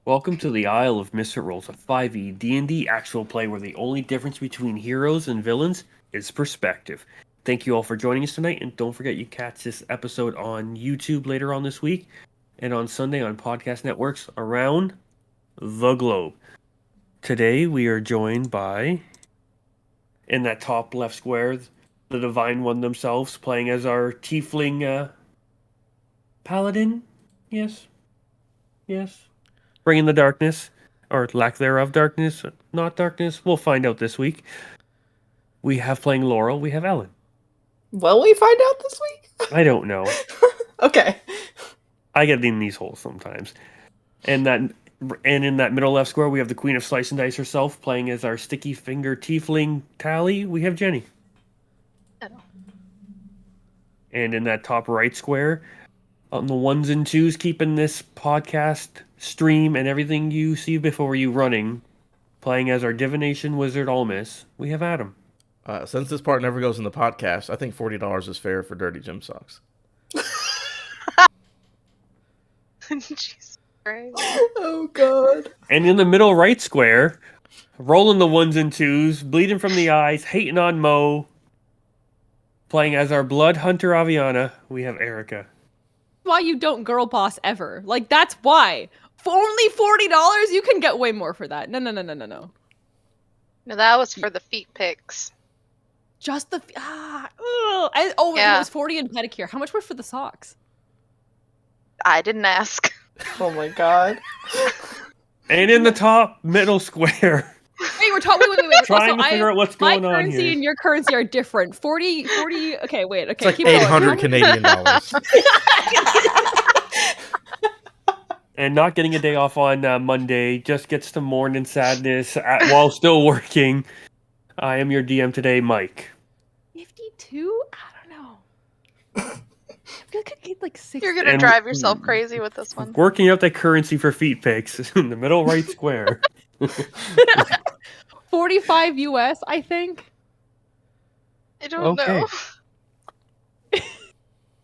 Welcome to the Isle of Misfit Rolls, a 5e D&D actual play where the only difference between heroes and villains is perspective. Thank you all for joining us tonight, and don't forget you catch this episode on YouTube later on this week, and on Sunday on podcast networks around the globe. Today we are joined by, in that top left square, the Divine One themselves, playing as our Tiefling Paladin. Yes. Bringing the darkness, or lack thereof darkness, not darkness. We'll find out this week. We have playing Laurel. We have Ellen. Will we find out this week? I don't know. Okay. I get in these holes sometimes. And in that middle left square, we have the Queen of Slice and Dice herself, playing as our sticky finger Tiefling Tali. We have Jenny. Hello. And in that top right square, on the ones and twos, keeping this podcast stream and everything you see before you running, playing as our divination wizard Almis, we have Adam. Since this part never goes in the podcast, I think $40 is fair for dirty gym socks. Jesus Christ. Oh, God. And in the middle right square, rolling the ones and twos, bleeding from the eyes, hating on Mo, playing as our blood hunter Aviana, we have Erica. Why you don't girl boss ever. Like, that's why. For only $40, you can get way more for that. No. No, that was for the feet pics. Just the... Yeah. It was 40 in pedicure. How much were for the socks? I didn't ask. Oh, my God. And in the top middle square, Wait, we're talking... Wait. trying Also, to figure out what's going my on currency here. and your currency are different. 40... Okay, wait. Okay, It's like keep going. 800 Canadian dollars. And not getting a day off on Monday, just gets to morning sadness while still working. I am your DM today, Mike. 52? I don't know. I feel like I could get like 60. You're gonna And- drive yourself crazy with this one. Working out that currency for feet pics in the middle right square. 45 US, I think. I don't know.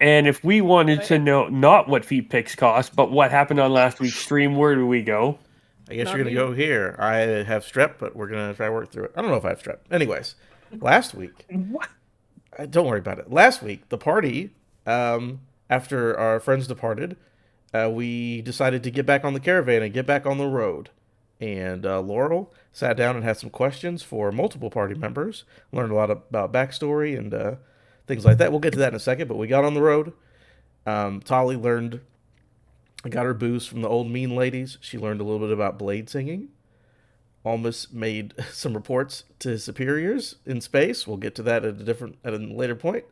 And if we wanted to know not what feet pics cost, but what happened on last week's stream, where do we go? I guess Not you're going to me. go here. I have strep, but we're going to try to work through it. I don't know if I have strep. Anyways, last week... What? Don't worry about it. Last week, the party, after our friends departed, we decided to get back on the caravan and get back on the road. And Laurel sat down and had some questions for multiple party members, learned a lot about backstory and things like that. We'll get to that in a second, but we got on the road. Tali got her boost from the old mean ladies. She learned a little bit about blade singing. Almost made some reports to his superiors in space. We'll get to that at a later point.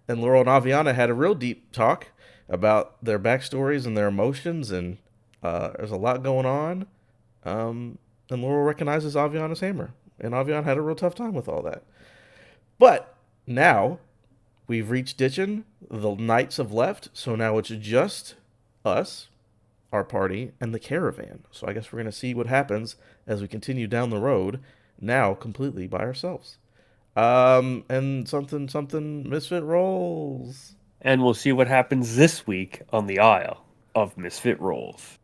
And Laurel and Aviana had a real deep talk about their backstories and their emotions, and there's a lot going on. And Laurel recognizes Aviana's hammer, and Aviana had a real tough time with all that. But now we've reached Ditchin. The knights have left, so now it's just us, our party, and the caravan. So I guess we're going to see what happens as we continue down the road, now completely by ourselves. And something Misfit rolls. And we'll see what happens this week on the Isle of Misfit Rolls.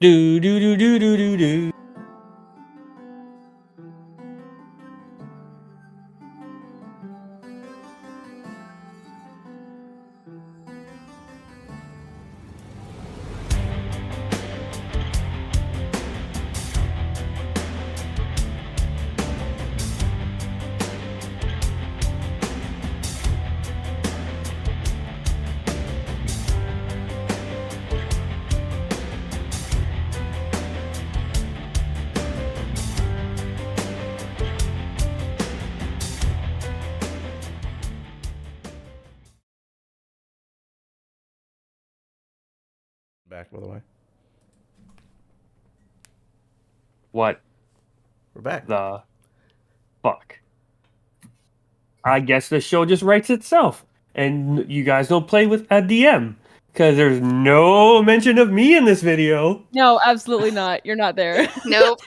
Do do do do do do do. Back, by the way. What We're back. the fuck? I guess the show just writes itself. And you guys don't play with a DM. Because there's no mention of me in this video. No, absolutely not. You're not there. Nope.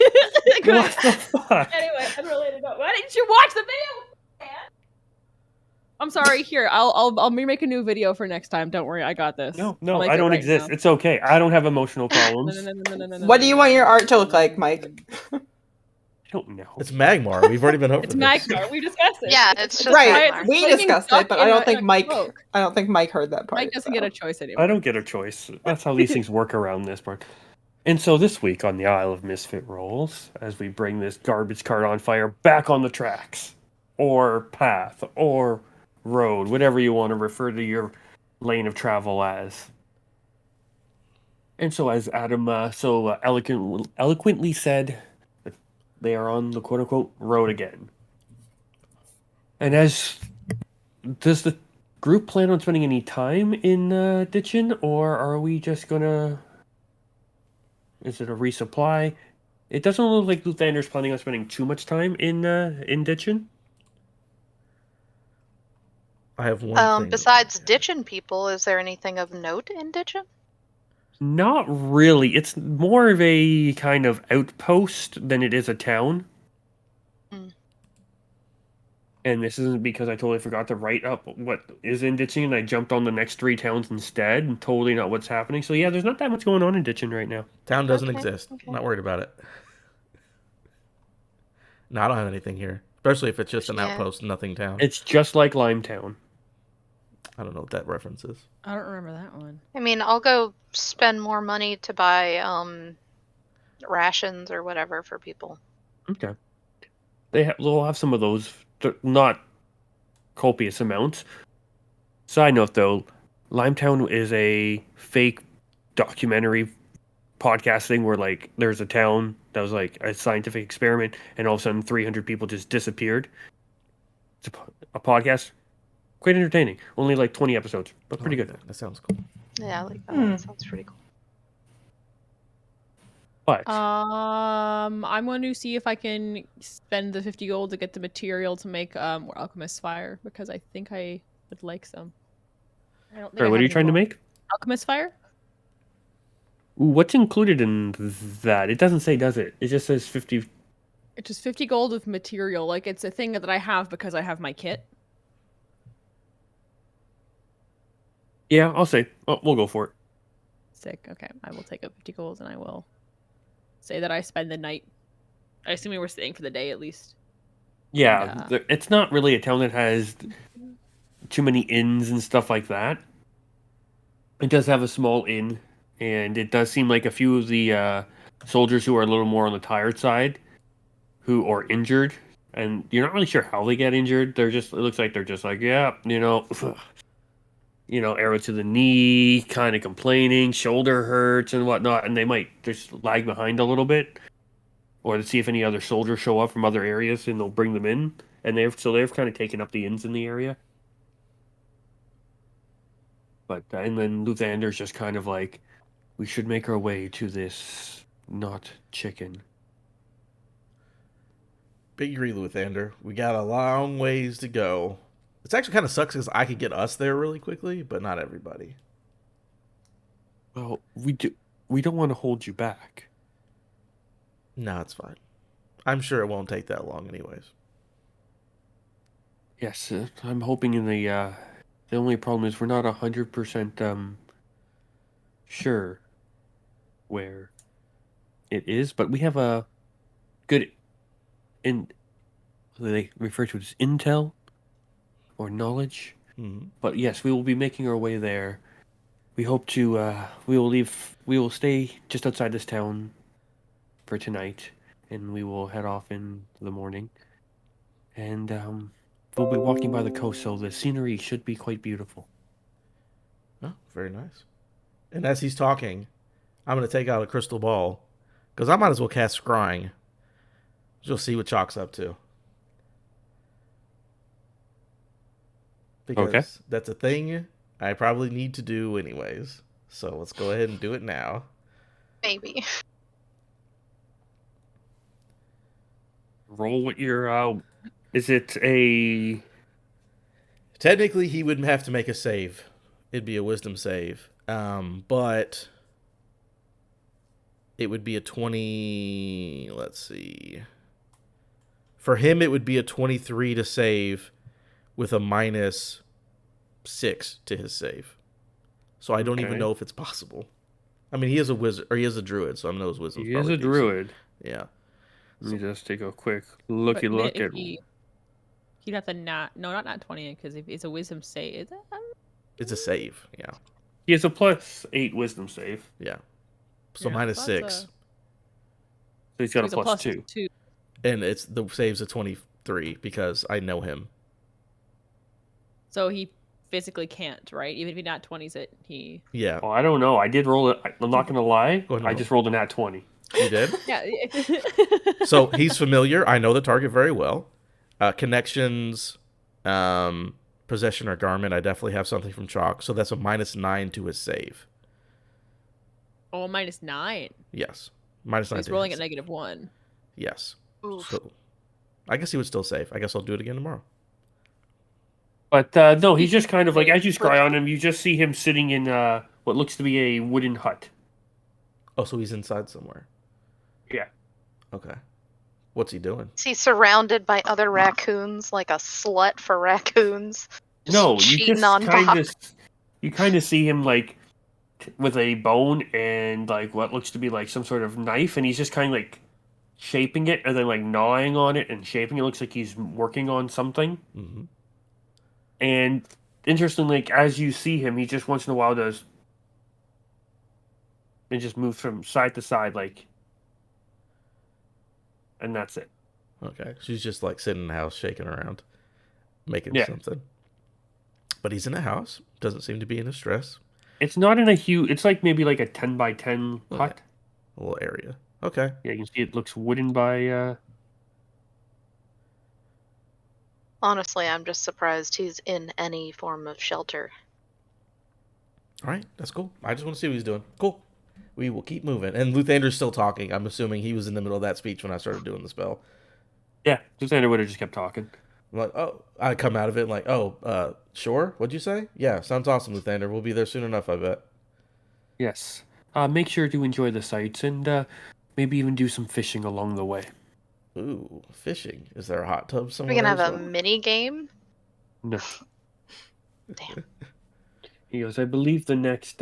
What the fuck? Anyway, unrelated. Why didn't you watch the video? I'm sorry. Here, I'll make a new video for next time. Don't worry, I got this. No, I'll make I it don't right exist. now. It's okay. I don't have emotional No, problems. What do you want your art to look like, Mike? I don't know. It's Magmar. We've already been over It's this. Magmar. We discussed it. Yeah, it's just Right, Magmar. we flaming discussed duck it, but I in don't a think Mike. cloak. I don't think Mike heard that part. Mike doesn't get a choice I anymore. don't get a choice. That's how these things work around this part. And so this week on the Isle of Misfit Rolls, as we bring this garbage cart on fire back on the tracks, or path, or road, whatever you want to refer to your lane of travel as. And so, as Adam eloquently said, they are on the quote-unquote road again. And does the group plan on spending any time in Ditchin, or are we just gonna... Is it a resupply? It doesn't look like Luthander's planning on spending too much time in Ditchin. I have one thing. Besides ditching people, is there anything of note in ditching? Not really. It's more of a kind of outpost than it is a town. Mm. And this isn't because I totally forgot to write up what is in Ditchin, and I jumped on the next 3 towns instead, and totally not what's happening. So yeah, there's not that much going on in Ditchin right now. Town doesn't Okay, exist. okay. I'm not worried about it. No, I don't have anything here. Especially if it's just an Yeah. outpost, nothing town. It's just like Limetown. I don't know what that reference is. I don't remember that one. I mean, I'll go spend more money to buy rations or whatever for people. Okay. They'll have some of those, not copious amounts. Side note though, Limetown is a fake documentary podcast thing where like there's a town that was like a scientific experiment, and all of a sudden 300 people just disappeared. It's a podcast, quite entertaining. Only like 20 episodes, but pretty good. That sounds cool. Yeah, I like that one. That sounds pretty cool. But I'm going to see if I can spend the 50 gold to get the material to make more alchemist fire, because I think I would like some. I don't think sorry, I what have are you any trying to gold. make? Alchemist fire? Ooh, what's included in that? It doesn't say, does it? It just says 50. It's just 50 gold of material. Like, it's a thing that I have because I have my kit. Yeah, I'll say. Oh, we'll go for it. Sick. Okay, I will take up 50 gold and I will say that I spend the night. I assume we were staying for the day at least. Yeah, And, it's not really a town that has too many inns and stuff like that. It does have a small inn, and it does seem like a few of the soldiers who are a little more on the tired side, who are injured, and you're not really sure how they get injured. It looks like they're just like, yeah, arrow to the knee, kind of complaining, shoulder hurts and whatnot, and they might just lag behind a little bit, or to see if any other soldiers show up from other areas, and they'll bring them in, and they've kind of taken up the inns in the area. But and then Luthander's just kind of like, we should make our way to this not chicken. Big agree, Luthander. We got a long ways to go. It's actually kind of sucks because I could get us there really quickly, but not everybody. Well, we don't want to hold you back. No, it's fine. I'm sure it won't take that long anyways. Yes, I'm hoping in the only problem is we're not 100% sure where it is, but we have a good they refer to it as intel or knowledge. Mm-hmm. But yes, we will be making our way there. We hope to we will stay just outside this town for tonight, and we will head off in the morning. And we'll be walking by the coast, so the scenery should be quite beautiful. Oh, very nice. And as he's talking, I'm going to take out a crystal ball, because I might as well cast Scrying. You'll see what Chalk's up to. Because that's a thing I probably need to do anyways. So let's go ahead and do it now. Maybe. Roll what your is it a... Technically, he wouldn't have to make a save. It'd be a wisdom save. But it would be a 20... Let's see. For him, it would be a 23 to save, with a -6 to his save. So I don't even Okay. know if it's possible. I mean, he is a wizard, or he is a druid, so I know his wisdom's He is probably a decent. druid. Yeah. Let me just take a quick looky look if at. he'd have to not 20 because if it's a wisdom save. Is it? It's a save. Yeah. He has a +8 wisdom save, Yeah. So Yeah, minus that's 6. so he's so got he's a a +2. +2. And it's the save's a 23 because I know him. So he physically can't, right? Even if he not 20s it, he. Yeah. Oh, I don't know. I did roll it. I'm not gonna lie. Go ahead and I roll. just rolled a nat 20. You did? Yeah. So he's familiar. I know the target very well. Connections, possession or garment. I definitely have something from Chalk. So that's a -9 to his save. Oh, -9. Yes. -9 He's to rolling his. at -1. Yes. Oof. So I guess he would still save. I guess I'll do it again tomorrow. But no, he's just kind of like, Wait, as you scry on him, you just see him sitting in what looks to be a wooden hut. Oh, so he's inside somewhere. Yeah. Okay. What's he doing? Is he surrounded by other raccoons like a slut for raccoons? Just No, you cheating just on kind of Bach. see him like with a bone and like what looks to be like some sort of knife, and he's just kind of like shaping it and then like gnawing on it and shaping it. Looks like he's working on something. Mm-hmm. And interestingly, like as you see him, he just once in a while does and just moves from side to side, like, and that's it. Okay. She's just like sitting in the house, shaking around, making Yeah. something. But he's in a house. Doesn't seem to be in distress. It's not in a huge. It's like maybe like a 10 by 10 Okay. hut. A little area. Okay. Yeah, you can see it looks wooden by. Honestly, I'm just surprised he's in any form of shelter. All right. That's cool. I just want to see what he's doing. Cool. We will keep moving. And Luthander's still talking. I'm assuming he was in the middle of that speech when I started doing the spell. Yeah, Xander would have just kept talking. I'm like, oh, I come out of it like, oh, sure. What'd you say? Yeah, sounds awesome, Luthander. We'll be there soon enough, I bet. Yes. Make sure to enjoy the sights and maybe even do some fishing along the way. Ooh, fishing. Is there a hot tub somewhere? We're gonna there have as a well? mini game. No. Damn. He goes, I believe the next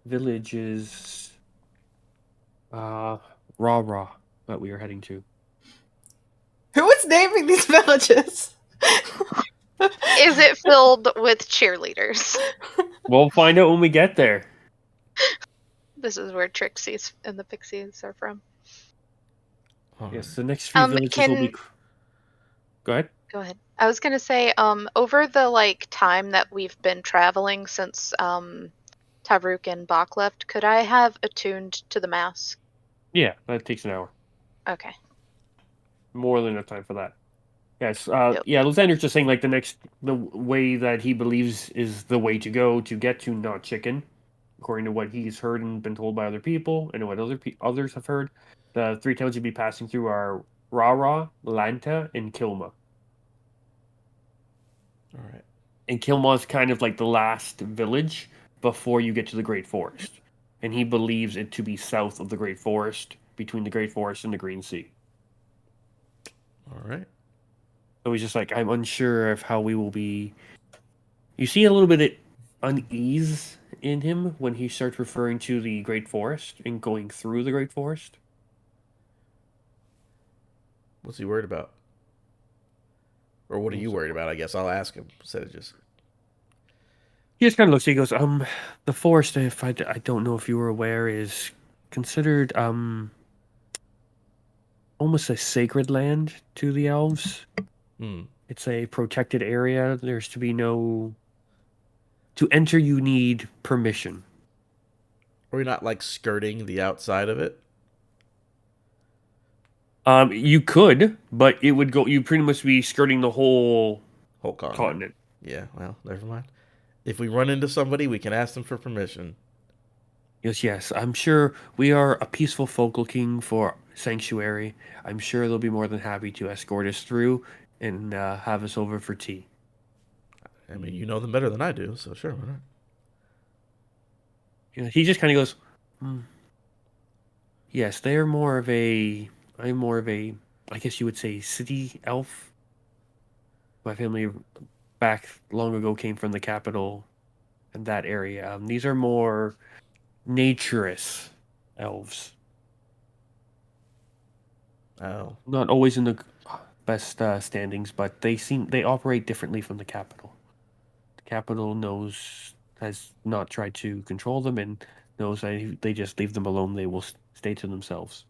village is Raw Raw that we are heading to. Who is naming these villages? Is it filled with cheerleaders? We'll find out when we get there. This is where Trixie's and the Pixies are from. All Yes, right. the next few villages will be. Go ahead. Go ahead. I was gonna say, over the time that we've been traveling since Tavruk and Bach left, could I have attuned to the mask? Yeah, that takes an hour. Okay. More than enough time for that. Yes. Yep. Yeah, Lysander's just saying like the way that he believes is the way to go to get to Not Chicken, according to what he's heard and been told by other people and what others have heard. The 3 towns you'd be passing through are Rara, Lanta, and Kilma. All right. And Kilma is kind of like the last village before you get to the Great Forest. And he believes it to be south of the Great Forest, between the Great Forest and the Green Sea. All right. So he's just like, I'm unsure of how we will be. You see a little bit of unease in him when he starts referring to the Great Forest and going through the Great Forest. What's he worried about? Or what are you worried about? I guess I'll ask him instead of just. He just kind of looks. He goes, the forest. If I don't know if you were aware, is considered almost a sacred land to the elves. Hmm. It's a protected area. There's to be no. To enter, you need permission. Are we not like skirting the outside of it? You could, but it would go. You pretty much be skirting the whole Whole continent. continent. Yeah. Well, never mind. If we run into somebody, we can ask them for permission. Yes. I'm sure we are a peaceful folk looking for sanctuary. I'm sure they'll be more than happy to escort us through and have us over for tea. I mean, you know them better than I do, so sure, why not? He just kind of goes, yes, they're more of a. I'm more of a. I guess you would say city elf. My family back long ago came from the capital and that area. These are more naturist elves. Oh, Not always in the best standings, but they operate differently from the capital. The capital has not tried to control them and knows that if they just leave them alone, they will stay to themselves.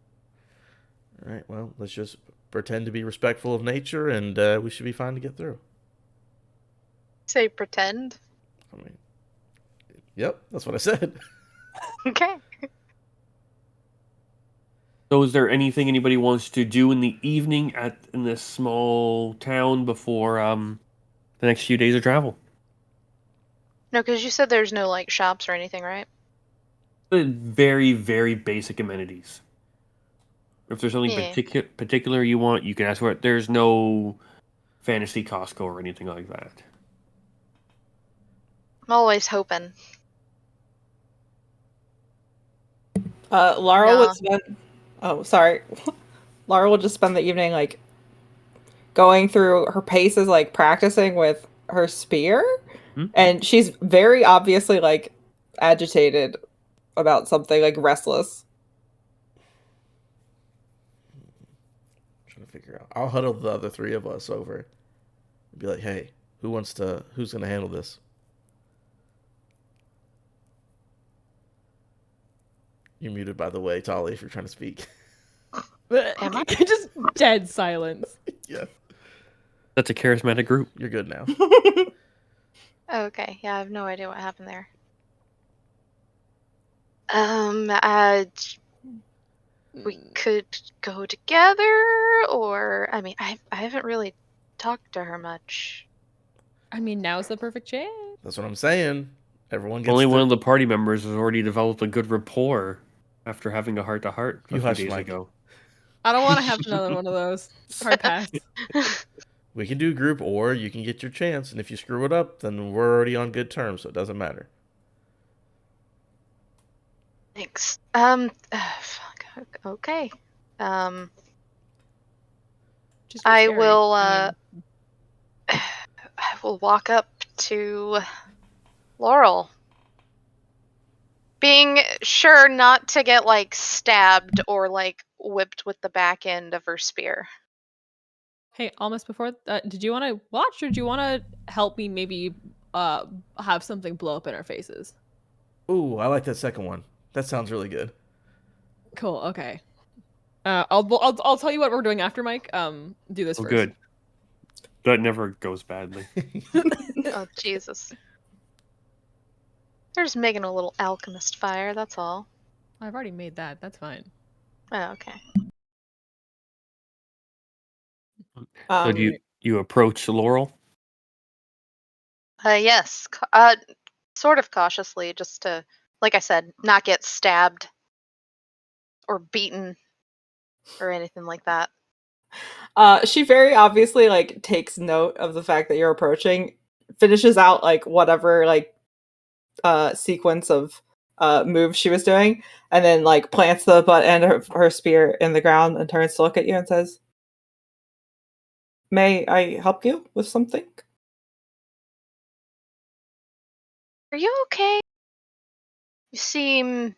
all right. Well, let's just pretend to be respectful of nature, and we should be fine to get through. Say pretend. I mean, yep, that's what I said. Okay. So, is there anything anybody wants to do in the evening in this small town before the next few days of travel? No, because you said there's no like shops or anything, right? Very, very basic amenities. If there's something Yeah. particular you want, you can ask for it. There's no fantasy Costco or anything like that. I'm always hoping. Laurel Nah. would spend. Oh, sorry. Laurel would just spend the evening like going through her paces, like practicing with her spear, Hmm? and she's very obviously like agitated about something, like restless. Trying to figure out. I'll huddle the other three of us over and be like, "Hey, who's gonna handle this?" You're muted, by the way, Tali, if you're trying to speak. Am I? Just dead silence. Yeah, That's a charismatic group. you're good now. Okay. Yeah, I have no idea what happened there. Uh, we could go together, or I mean, I haven't really talked to her much. I mean, now's the perfect chance. That's what I'm saying. Everyone gets Only to... one of the party members has already developed a good rapport after having a heart-to-heart a You few hush, days Mike. ago. I don't want to have another one of those. Hard pass. We can do group, or you can get your chance, and if you screw it up, then we're already on good terms, so it doesn't matter. Thanks. Fuck. Okay. Just be I scary. will. I mean, I will walk up to Laurel, being sure not to get like stabbed or like whipped with the back end of her spear. hey, almost before. Did you want to watch, or do you want to help me maybe have something blow up in our faces? Ooh, I like that second one. That sounds really good. Cool. Okay. I'll tell you what we're doing after Mike. Do this Oh, first. good. That never goes badly. Oh Jesus! They're just making a little alchemist fire. That's all. I've already made that. That's fine. Oh, okay. So do Um, you approach Laurel? Yes. Sort of cautiously, just to, like I said, not get stabbed or beaten or anything like that. she very obviously like takes note of the fact that you're approaching, finishes out like whatever like sequence of moves she was doing, and then like plants the butt end of her spear in the ground and turns to look at you and says, "May I help you with something?" Are you okay? You seem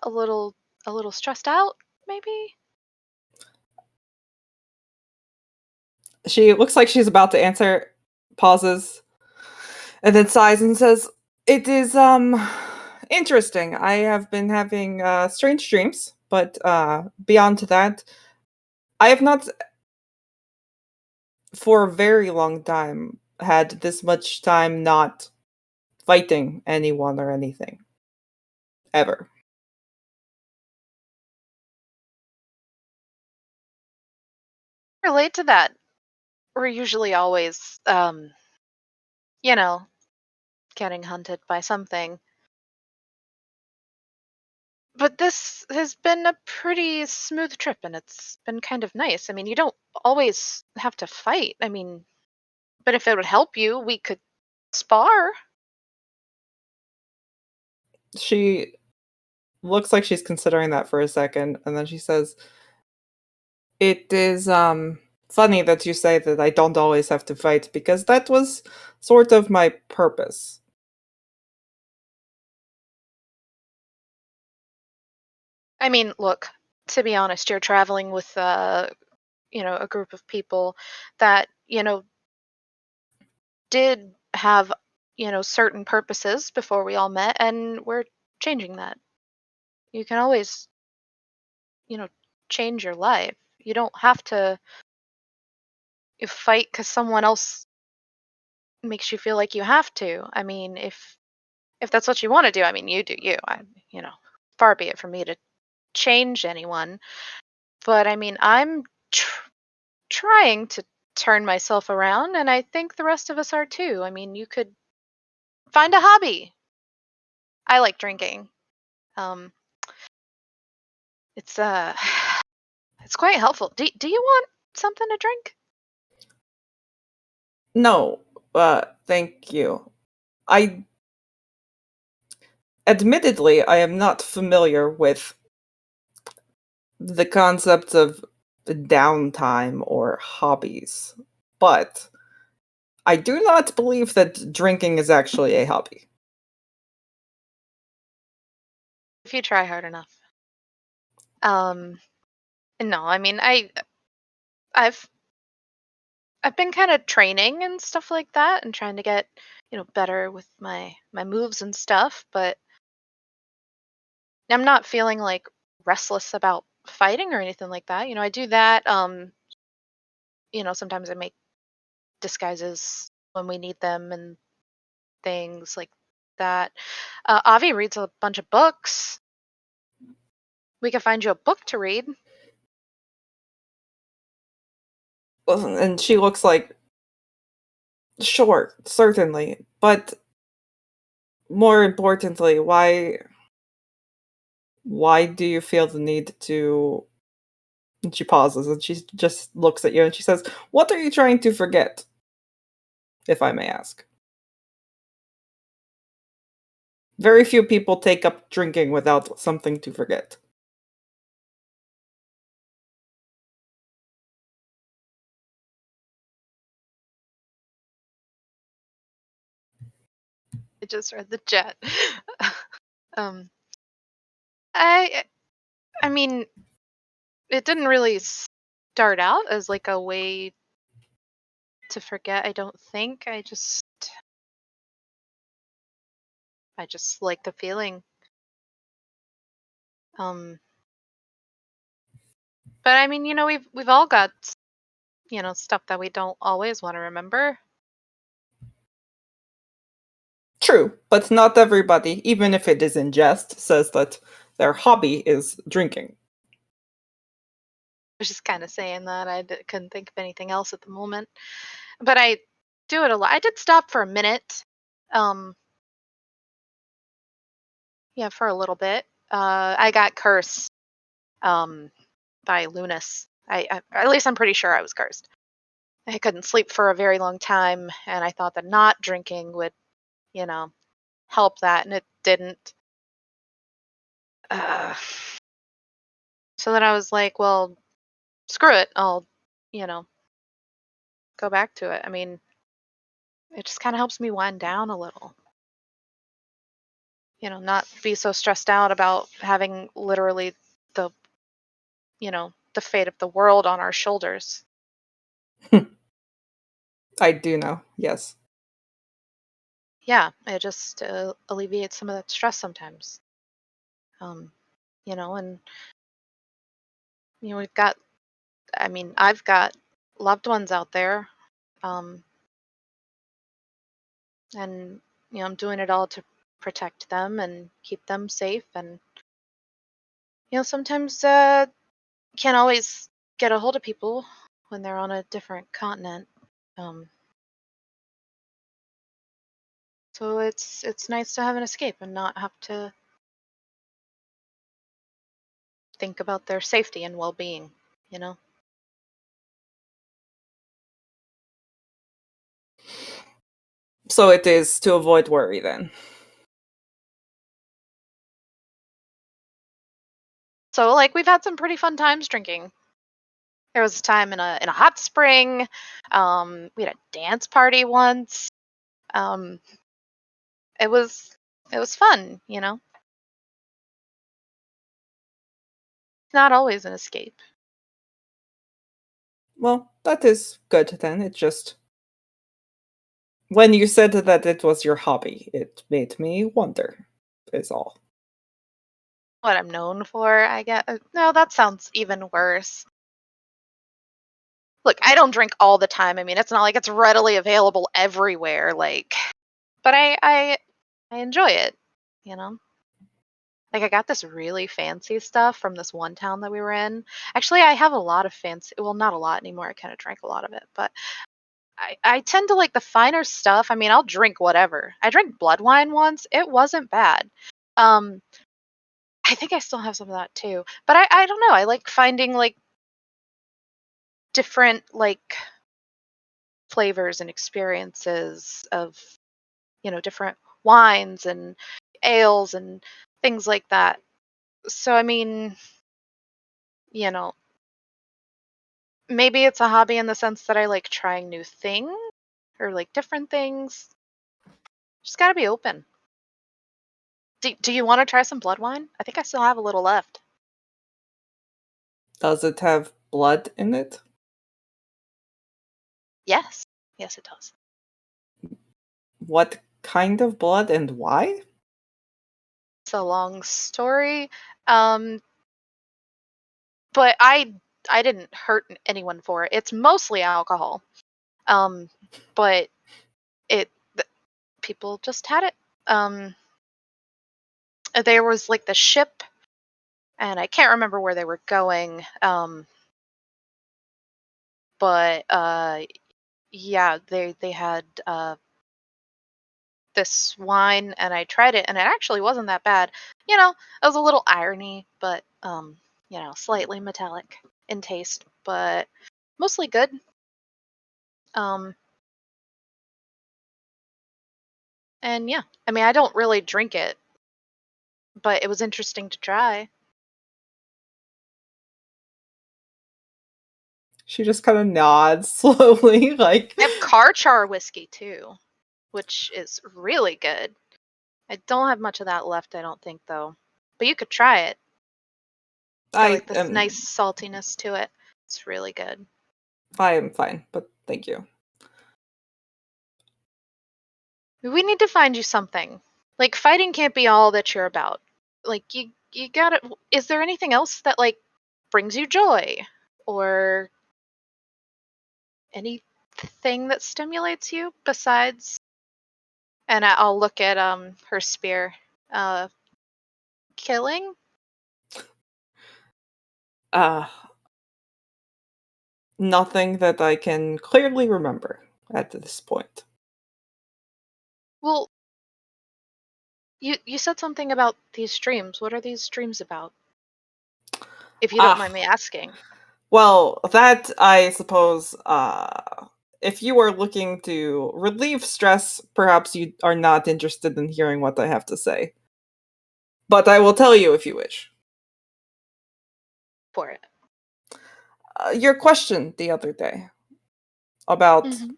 a little stressed out, maybe? She looks like she's about to answer, pauses, and then sighs and says, "It is interesting. I have been having strange dreams, but beyond that, I have not for a very long time had this much time not fighting anyone or anything. Ever." Relate to that. We're usually always, you know, getting hunted by something. But this has been a pretty smooth trip and it's been kind of nice. I mean, you don't always have to fight. I mean, but if it would help you, we could spar. She looks like she's considering that for a second, and then she says, "It is Funny that you say that I don't always have to fight, because that was sort of my purpose. I mean, look, to be honest, you're traveling with a group of people that, did have, certain purposes before we all met, and we're changing that. You can always, you know, change your life. You don't have to fight because someone else makes you feel like you have to. I mean, if that's what you want to do, I mean, you do you. You know, far be it from me to change anyone. But I mean, I'm trying to turn myself around, and I think the rest of us are too. I mean, you could find a hobby. I like drinking. Um, it's it's quite helpful. Do you want something to drink? No, thank you. I Admittedly, I am not familiar with the concept of downtime or hobbies, but I do not believe that drinking is actually a hobby. If you try hard enough. Um, no, I mean, I've I've been kind of training and stuff like that, and trying to get better with my moves and stuff, but I'm not feeling like restless about fighting or anything like that. I do that. Sometimes I make disguises when we need them and things like that. Avi reads a bunch of books. We could find you a book to read. And she looks like, sure, certainly, but more importantly, why do you feel the need to? And she pauses and she just looks at you and she says, "What are you trying to forget, if I may ask?" Very few people take up drinking without something to forget. I just read the chat. um, I I mean, it didn't really start out as like a way to forget. I don't think. I just like the feeling. Um, but I mean, we've all got stuff that we don't always want to remember. True, but not everybody, even if it is in jest, says that their hobby is drinking. I was just kind of saying that. Couldn't think of anything else at the moment, but I do it a lot. I did stop for a minute. Um, yeah, for a little bit. I got cursed. By Lunas. At least I'm pretty sure I was cursed. I couldn't sleep for a very long time, and I thought that not drinking would, you know, help that, and it didn't. Uh, so then I was like, well, screw it. I'll, you know, go back to it. I mean, it just kind of helps me wind down a little. Not be so stressed out about having literally the, the fate of the world on our shoulders. I do know, yes. Yeah, it just alleviates some of that stress sometimes. Um, and we've got. I mean, I've got loved ones out there, um, and I'm doing it all to protect them and keep them safe. And sometimes can't always get a hold of people when they're on a different continent. Um, so it's nice to have an escape and not have to think about their safety and well-being. You know. So it is to avoid worry then. So like we've had some pretty fun times drinking. There was a time in a hot spring. We had a dance party once. Um, it was fun, you know. It's not always an escape. Well, that is good then. It just when you said that it was your hobby, it made me wonder. Is all. What I'm known for, I guess. No, that sounds even worse. Look, I don't drink all the time. I mean, it's not like it's readily available everywhere. Like, but I enjoy it. You know. Like I got this really fancy stuff from this one town that we were in. Actually, I have a lot of fancy, well, not a lot anymore. I kind of drank a lot of it, but I tend to like the finer stuff. I mean, I'll drink whatever. I drank blood wine once. It wasn't bad. Um, I think I still have some of that too. But I don't know. I like finding like different like flavors and experiences of, different wines and ales and things like that. So I mean, you know, maybe it's a hobby in the sense that I like trying new things or like different things. Just got to be open. Do you want to try some blood wine? I think I still have a little left. Does it have blood in it? Yes. Yes, it does. What kind of blood and why? It's a long story. Um, but I didn't hurt anyone for it. It's mostly alcohol. Um, but people just had it. Um, there was like the ship, and I can't remember where they were going. But yeah, they had this wine, and I tried it, and it actually wasn't that bad. It was a little irony, but slightly metallic in taste, but mostly good. Um, and yeah, I mean, I don't really drink it, but it was interesting to try. She just kind of nods slowly, like They have car char whiskey too, which is really good. I don't have much of that left, I don't think, though. But you could try it. It's got I like this am nice saltiness to it. It's really good. I am fine, but thank you. We need to find you something. Like fighting can't be all that you're about. Like you gotta. Is there anything else that like brings you joy, or anything that stimulates you besides? And I'll look at her spear. Uh, Killing. Uh Nothing that I can clearly remember at this point. Well, you said something about these dreams. What are these dreams about? If you don't Ah, mind me asking. well, that I suppose if you are looking to relieve stress, perhaps you are not interested in hearing what I have to say. But I will tell you if you wish. For it. Your question the other day about Hmm.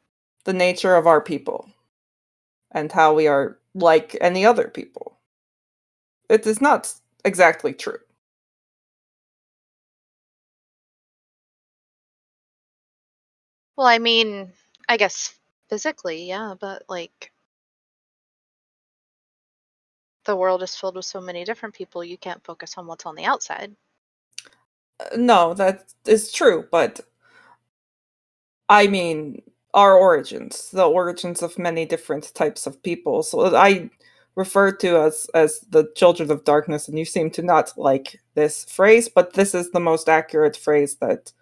the nature of our people and how we are like any other people. It is not exactly true. Well, I mean, I guess physically, yeah, but like the world is filled with so many different people, you can't focus on what's on the outside. No, that is true, but I mean our origins, the origins of many different types of people. So I refer to us as the children of darkness, and you seem to not like this phrase, but this is the most accurate phrase that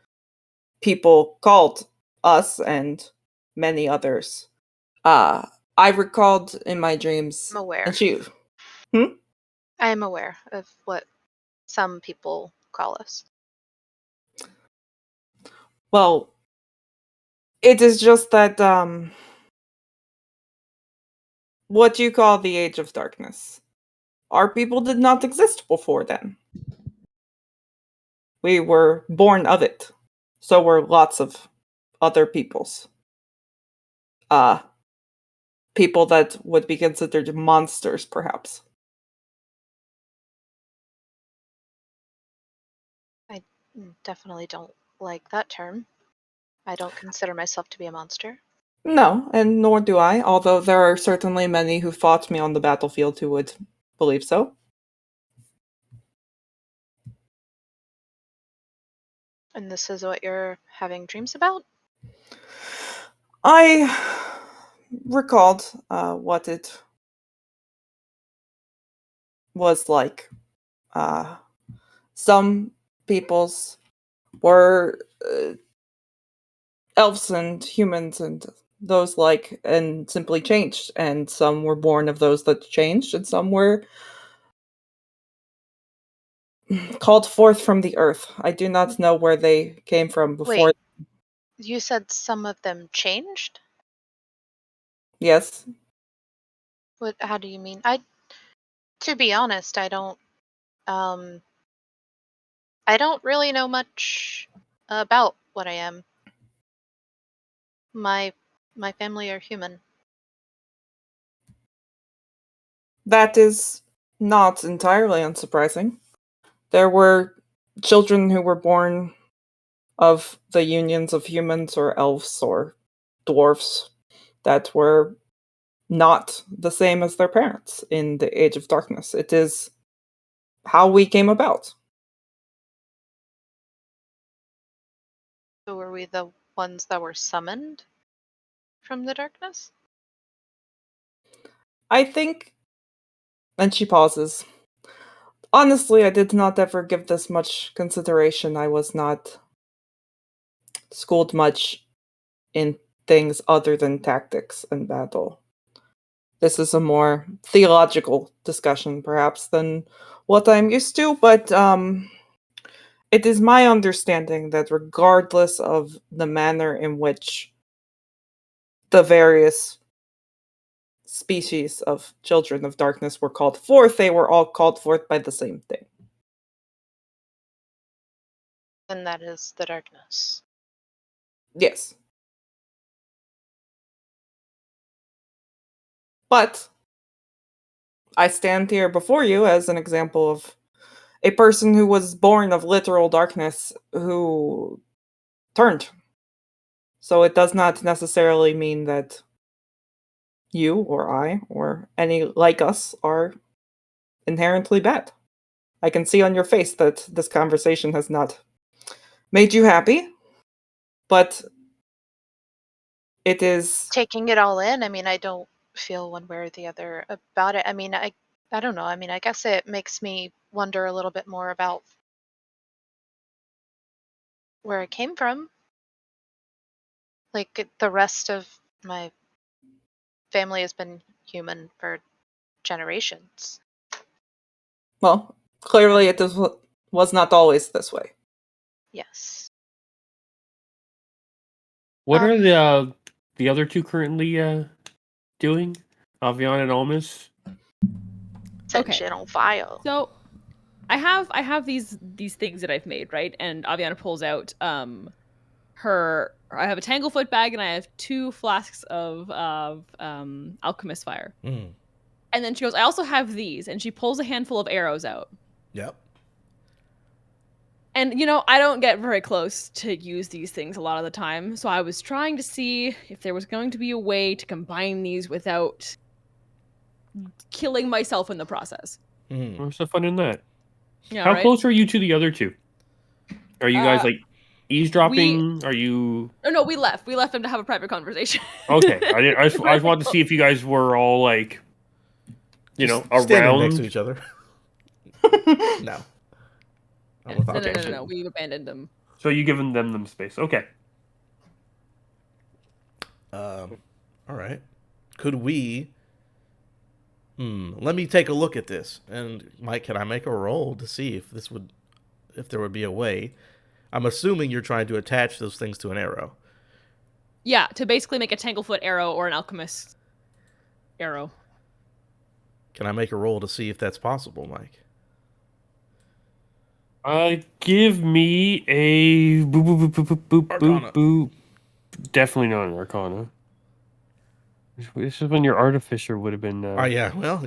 people called us and many others. Uh I recalled in my I'm dreams, and aware. she, hmm? I am aware of what some people call us. Well, it is just that what you call the age of darkness. Our people did not exist before then. We were born of it. So were lots of other peoples. People that would be considered monsters, perhaps. I definitely don't like that term. I don't consider myself to be a monster. No, and nor do I, although there are certainly many who fought me on the battlefield who would believe so. And this is what you're having dreams about? I recalled what it was like. Some peoples were elves and humans and those like, and simply changed. And some were born of those that changed, and some were called forth from the earth. I do not know where they came from before. Wait, you said some of them changed? Yes. What? How do you mean? To be honest, um, I don't really know much about what I am. My my family are human. That is not entirely unsurprising. There were children who were born of the unions of humans or elves or dwarfs that were not the same as their parents in the Age of Darkness. It is how we came about. So were we the ones that were summoned from the darkness? I think. And she pauses. Honestly, I did not ever give this much consideration. I was not schooled much in things other than tactics and battle. This is a more theological discussion, perhaps, than what I'm used to, but it is my understanding that regardless of the manner in which the various species of children of darkness were called forth, they were all called forth by the same thing. And that is the darkness. Yes. But I stand here before you as an example of a person who was born of literal darkness who turned. So it does not necessarily mean that you or I or any like us are inherently bad. I can see on your face that this conversation has not made you happy, but it is. Taking it all in, I mean, I don't feel one way or the other about it. I mean, I don't know. I mean, I guess it makes me wonder a little bit more about where it came from. Like the rest of my family has been human for generations. Well, clearly it was not always this way. Yes. What are the other two currently doing? Avian and Almas? Set Okay. shit on fire. So I have these things that I've made, right? And Aviana pulls out I have a Tanglefoot bag and I have 2 flasks of alchemist fire. Mm. And then she goes, I also have these, and she pulls a handful of arrows out. Yep. And I don't get very close to use these things a lot of the time, so I was trying to see if there was going to be a way to combine these without killing myself in the process. Mm. What's the fun in that? Yeah, How right? close are you to the other two? Are you guys like eavesdropping? Are you? Oh no, we left. We left them to have a private conversation. Okay, I just wanted to see if you guys were all like, Just around. standing next to each other. No. I'm with No, Avian. we've abandoned them. So you giving them space? Okay. All right. Could we? Let me take a look at this. And Mike, can I make a roll to see if there would be a way? I'm assuming you're trying to attach those things to an arrow. Yeah, to basically make a Tanglefoot arrow or an alchemist arrow. Can I make a roll to see if that's possible, Mike? Give me a boop boop boop boop boop boop Arcana. boop. Definitely not an Arcana. This is when your Artificer would have been Oh yeah, well,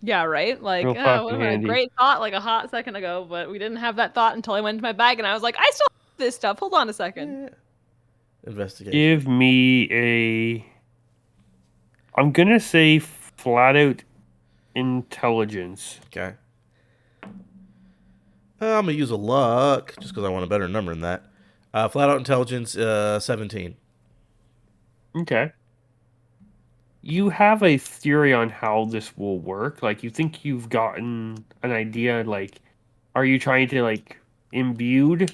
Yeah, right? Like, real would fucking have been a handy. great thought like a hot second ago, but we didn't have that thought until I went into my bag and I was like, I still have this stuff. Hold on a second. yeah. Investigation. Give me a. I'm gonna say flat out intelligence. Okay. I'm gonna use a luck just because I want a better number than that. Flat out intelligence, 17. Okay. You have a theory on how this will work? Like, you think you've gotten an idea? Like, are you trying to like imbue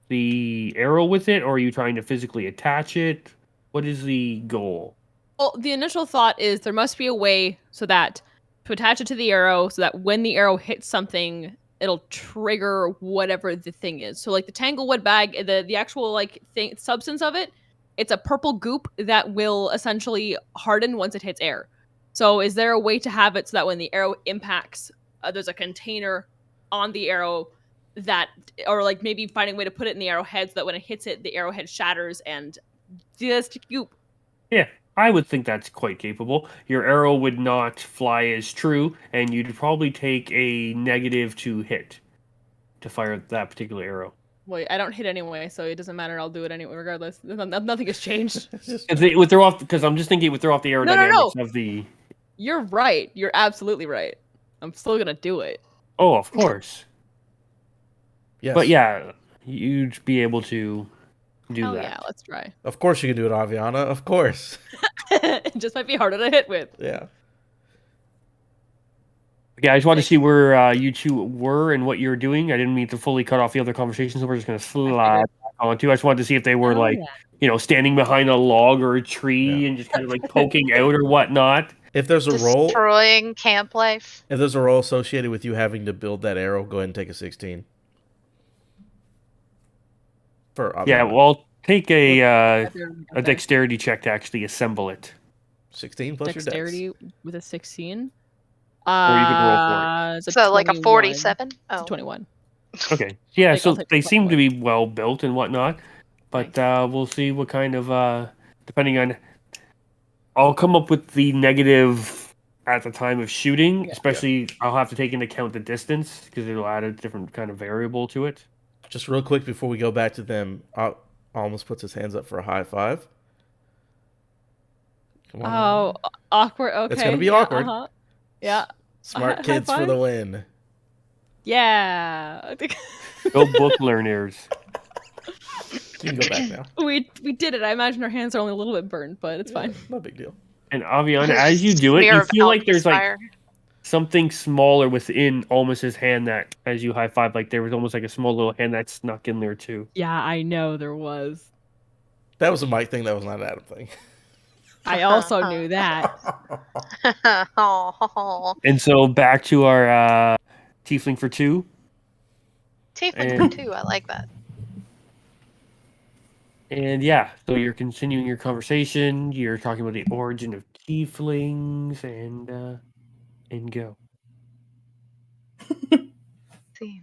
the arrow with it, or are you trying to physically attach it? What is the goal? Well, the initial thought is there must be a way so that to attach it to the arrow so that when the arrow hits something, it'll trigger whatever the thing is. So like the tanglewood bag, the actual like thing substance of it, it's a purple goop that will essentially harden once it hits air. So is there a way to have it so that when the arrow impacts, there's a container on the arrow that, or like maybe finding a way to put it in the arrowhead so that when it hits it, the arrowhead shatters and just goop. Yeah, I would think that's quite capable. Your arrow would not fly as true, and you'd probably take a negative to hit to fire that particular arrow. Well, I don't hit anyway, so it doesn't matter. I'll do it anyway, regardless. Nothing has changed. It's just Because it would throw off. Because I'm just thinking it would throw off the No. aerodynamics of the. You're right. You're absolutely right. I'm still gonna do it. Oh, of course. yes. But yeah, you'd be able to do Hell that. yeah, let's try. Of course you can do it, Aviana. Of course. It just might be harder to hit with. Yeah. Yeah, I just wanted to see where you two were and what you were doing. I didn't mean to fully cut off the other conversation, so we're just going to slide back onto. I just wanted to see if they were standing behind a log or a tree and just kind of like poking out or whatnot. If there's a roll, Destroying camp life. if there's a roll associated with you having to build that arrow, go ahead and take a 16. For Aviana. Yeah, well, take a dexterity check to actually assemble it. 16 plus dexterity your dex. with a 16. Or you could roll for it. It's a So like a 21. 47? It's Oh. a 21. Okay. Yeah, Like, I'll so take they the seem to 21. be well built and whatnot. But we'll see what kind of, depending on... I'll come up with the negative at the time of shooting, especially I'll have to take into account the distance, because it'll add a different kind of variable to it. Just real quick before we go back to them, almost puts his hands up for a high five. Come on. Oh, awkward. Okay. It's going to be awkward. Uh-huh. Yeah. Smart kids for the win. Yeah. Go book learners. You can go back now. We did it. I imagine our hands are only a little bit burned, but it's fine. No big deal. And Aviana, as you do it, Smear you of feel like there's like fire. something smaller within almost his hand that, as you high five, like there was almost like a small little hand that snuck in there too. Yeah, I know there was. That was a Mike thing. That was not an Adam thing. I also knew that. And so back to our Tiefling for 2. Tiefling for 2, I like that. And yeah, so you're continuing your conversation. You're talking about the origin of Tieflings and go. See.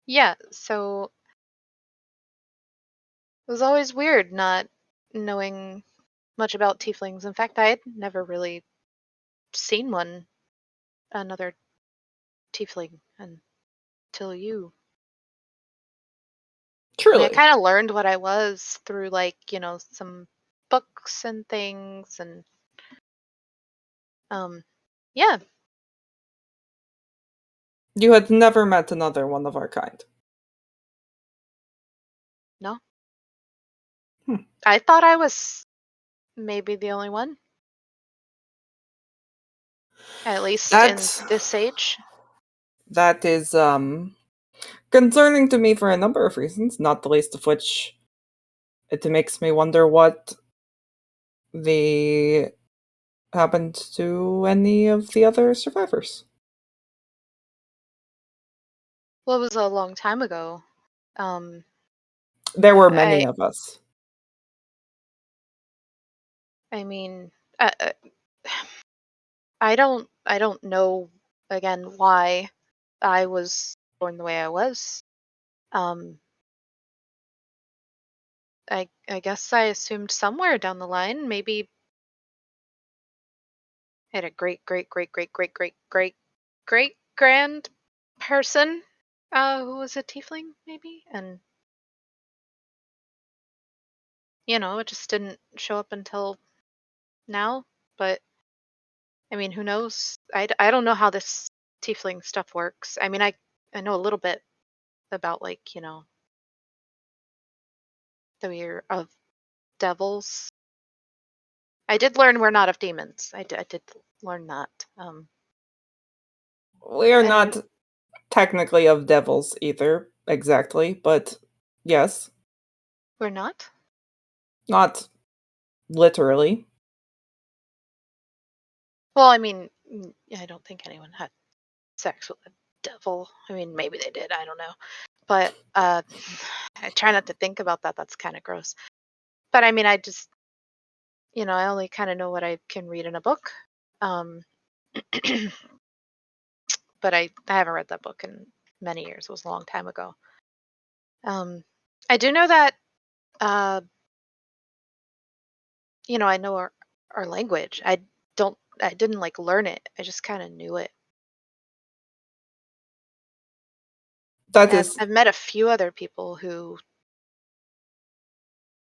Yeah, so it was always weird not knowing much about tieflings. In fact, I had never really seen another tiefling until you. I Truly. mean, I kind of learned what I was through some books and things and yeah. You had never met another one of our kind. No. I thought I was maybe the only one. At least in this age. That is concerning to me for a number of reasons, not the least of which it makes me wonder what happened to any of the other survivors. Well, it was a long time ago. There were many of us. I mean, I don't know again why I was born the way I was. I guess I assumed somewhere down the line, maybe I had a great great great great great great great great grand person who was a tiefling, maybe, and it just didn't show up until now. But I mean, who knows? I don't know how this tiefling stuff works. I mean, I know a little bit about, like, the year of devils. I did learn we're not of demons. I did learn that. We are And not technically of devils either, exactly, but yes, we're not. not literally. Well, I mean, I don't think anyone had sex with a devil. I mean, maybe they did. I don't know. But I try not to think about that. That's kind of gross. But I mean, I just, I only kind of know what I can read in a book. Um, but I haven't read that book in many years. It was a long time ago. I do know that, uh, I know our language. I didn't like learn it. I just kind of knew it. That And is I've met a few other people who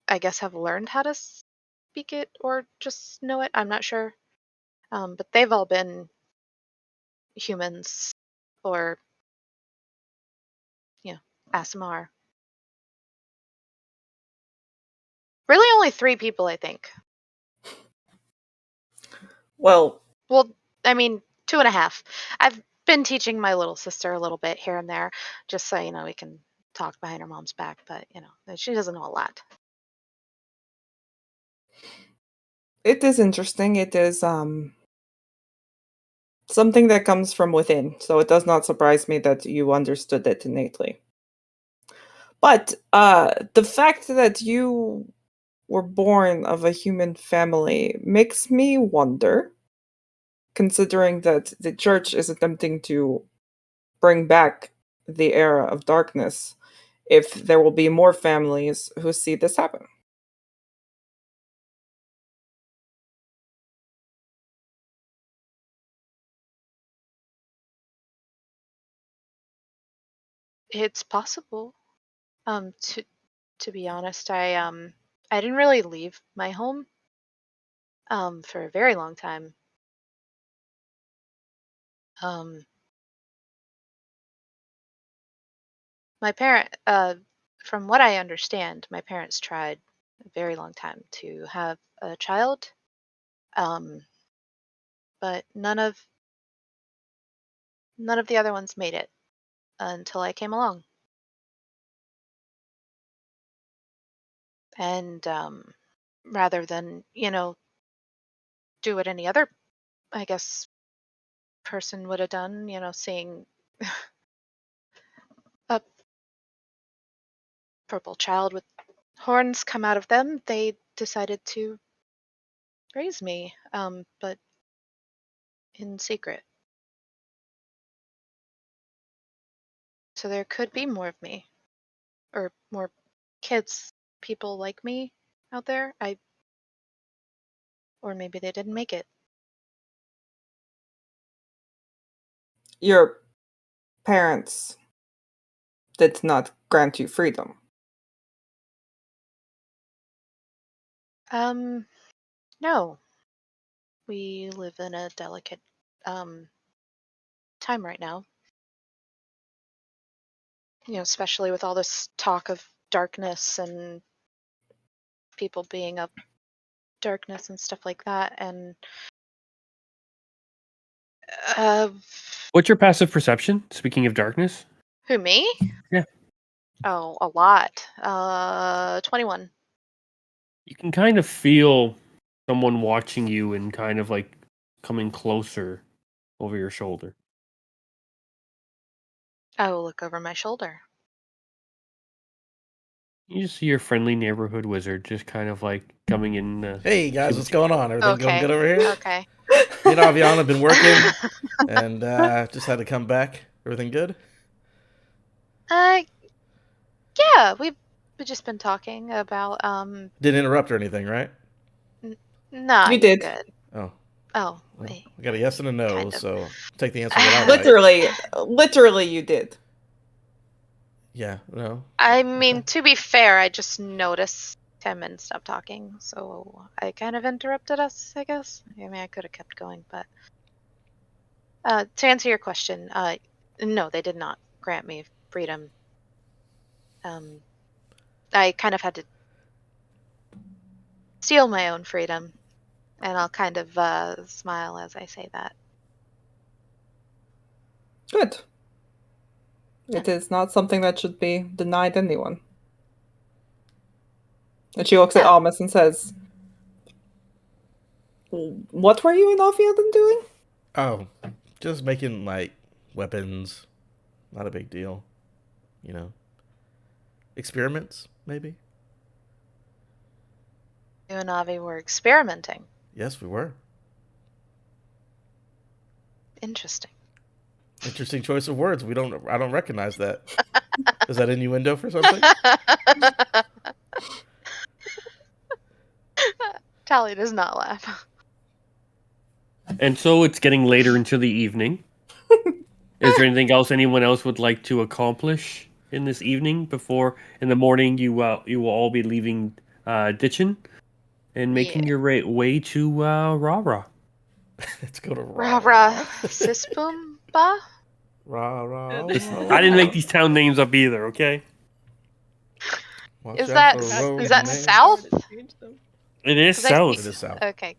I guess have learned how to speak it or just know it. I'm not sure. But they've all been humans or, ASMR. Really only 3 people, I think. well, Well, I mean, 2.5. I've been teaching my little sister a little bit here and there, just so, we can talk behind her mom's back, but, she doesn't know a lot. it is interesting. It is something that comes from within, so it does not surprise me that you understood it innately. But the fact that you were born of a human family makes me wonder, considering that the church is attempting to bring back the era of darkness, if there will be more families who see this happen. It's possible. To be honest, I didn't really leave my home for a very long time. Um, my parent, from what I understand, my parents tried a very long time to have a child, um, but none of the other ones made it until I came along. And rather than, do what any other, I guess, person would have done, seeing a purple child with horns come out of them, they decided to raise me, but in secret. So there could be more of me, or more kids, people like me out there. Or maybe they didn't make it. Your parents did not grant you freedom. No, we live in a delicate um time right now. Especially with all this talk of darkness and people being up darkness and stuff like that. And uh, What's your passive perception? Speaking of darkness. who, me? Yeah. Oh, a lot. 21. You can kind of feel someone watching you and kind of like coming closer over your shoulder. I will look over my shoulder. You just see your friendly neighborhood wizard just kind of like coming in. Hey guys, what's going on? Everything going Okay. good over here? Okay. Aviana, been working. and just had to come back. Everything good? Yeah, we've just been talking about Didn't interrupt or anything, right? Nah, You you're did. good. Oh, Oh, well, wait. I got a yes and a no, Kind of. so take the answer that I like. Literally, you did. Yeah, no. I mean, Okay. to be fair, I just noticed him and stopped talking, so I kind of interrupted us, I guess. I mean, I could have kept going, but to answer your question, no, they did not grant me freedom. I kind of had to steal my own freedom, and I'll kind of smile as I say that. Good. It is not something that should be denied anyone. And she looks at Yeah. Almas and says, "What were you in Alfielden doing?" Oh, just making like weapons. Not a big deal. You know. Experiments, maybe? You and Avi were experimenting. Yes, we were. Interesting. Interesting choice of words. I don't recognize that. Is that innuendo for something? Tally does not laugh. And so it's getting later into the evening. Is there anything else anyone else would like to accomplish in this evening before in the morning you will all be leaving Ditchin and making your way to Rara? Let's go to Rah Rah rah, Rah. sis boom ba. Rah Rah. I didn't make these town names up either, okay? Watch Is out that for is road that names. south? It is 'Cause I see- south. It is south. Okay.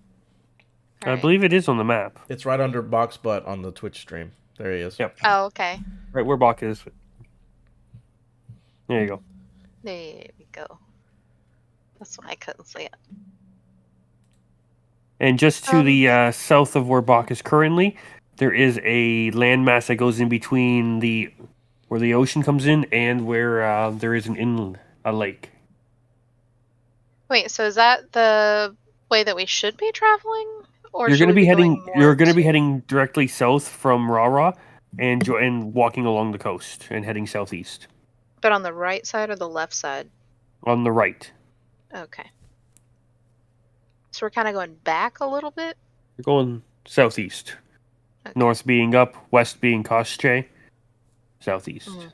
I Alright. believe it is on the map. It's right under Box Butt on the Twitch stream. There he is. Yep. Oh, okay. Right where Bach is. There you go. There we go. That's why I couldn't see it. And just to the south of where Bach is currently, there is a landmass that goes in between where the ocean comes in and where there is a lake. Wait, so is that the way that we should be traveling? Or You're should going to we be going heading. more You're going to be to- heading directly south from Rara, and walking along the coast and heading southeast But on the right side or the left side? on the right. Okay. So we're kind of going back a little bit? You're going southeast. Okay. North being up, west being Koschei, southeast. Mhm.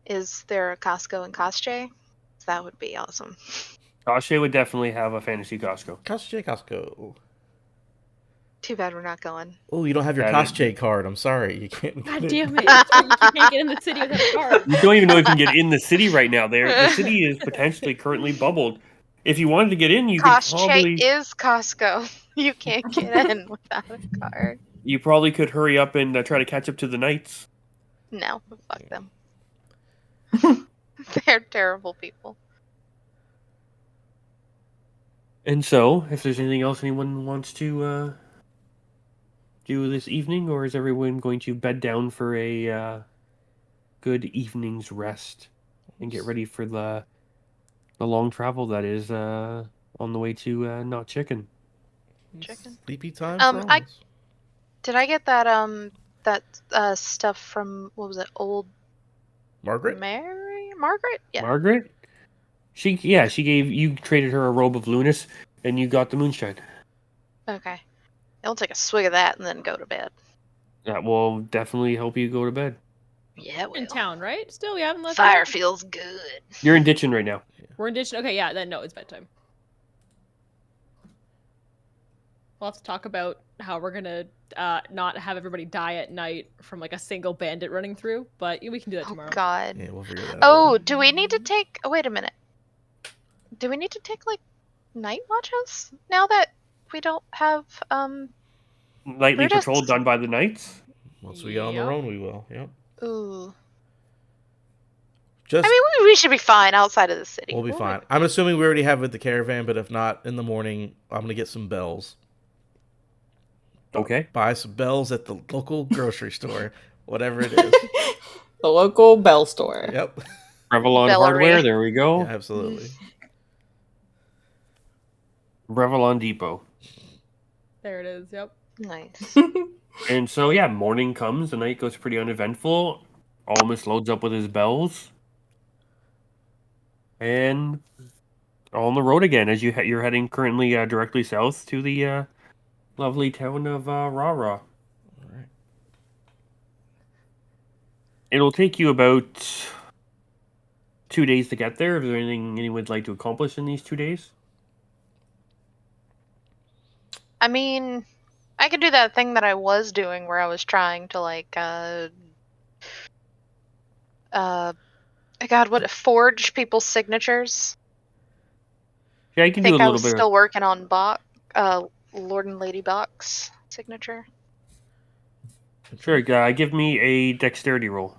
Is there a Costco in Koschei? That would be awesome. Koschei would definitely have a fantasy Costco. Costco. Too bad we're not going. Oh, you don't have your That is- Costco card. I'm sorry. You can't. God damn it. That's right, you can't get in the city without a card. You don't even know if you can get in the city right now. The city is potentially currently bubbled. If you wanted to get in, you could Koschei probably is Costco. You can't get in without a card. could hurry up and try to catch up to the knights. No, fuck them. They're terrible people. And so, if there's anything else anyone wants to do this evening, or is everyone going to bed down for a good evening's rest and get ready for the long travel that is on the way to Not Chicken? Chicken. Sleepy time for I- us. Did I get that stuff from, what was it, Old Margaret? Margaret? Yeah. Margaret? She you traded her a robe of Lunas, and you got the moonshine. Okay. I'll take a swig of that and then go to bed. That will definitely help you go to bed. Yeah, it will. In town, right? Still, we haven't left. Fire yet? feels good. You're in Ditchin right now. We're in Ditch. Okay, yeah, then no, it's bedtime. We'll have to talk about how we're gonna not have everybody die at night from like a single bandit running through, but we can do that Oh, tomorrow. God. Yeah, we'll figure that out. Oh, do we need to take... Oh, wait a minute. Do we need to take, like, night watches? Now that we don't have, Nightly We're just- patrol done by the knights. Once we get on the Yep. road, we will. Yep. Ooh. Just I mean, we should be fine outside of the city. we'll be fine. I'm assuming we already have it with the caravan, but if not, in the morning, I'm gonna get some bells. Okay. Buy some bells at the local grocery store, whatever it is. The local bell store. Yep. Revlon Bellery. Hardware, there we go. Yeah, absolutely. Revlon Depot. There it is. Yep. Nice. And so, yeah, morning comes, the night goes pretty uneventful. Almas loads up with his bells. And on the road again as you're heading currently directly south to the lovely town of Rara. All right. It'll take you about 2 days to get there. Is there anything anyone would like to accomplish in these 2 days? I mean, I could do that thing that I was doing where I was trying to like God, what forge people's signatures. Yeah, you I can do a think I little was bit of... still working on Lord and Lady Bach's signature. Sure, give me a dexterity roll.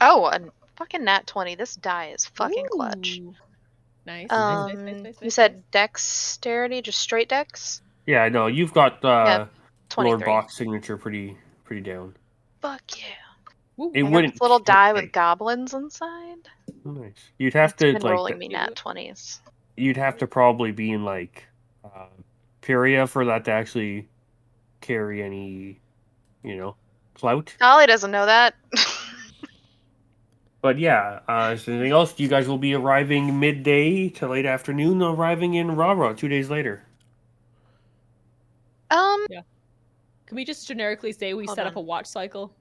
Oh, a fucking nat 20. This die is fucking clutch. Ooh. Nice. You Nice. said dexterity, just straight dex? Yeah, no, you've got Yeah, Lord 23. Bach's signature pretty down. Fuck yeah. Woo. It I got this wouldn't... little die with goblins inside. Nice. You'd have It's to, been like... rolling me nat 20s. You'd have to probably be in, like, Pyria for that to actually carry any, clout. Ollie doesn't know that. But yeah, is there anything else? You guys will be arriving midday to late afternoon, arriving in Rara 2 days later. Can we just generically say we Hold set up on. a watch cycle?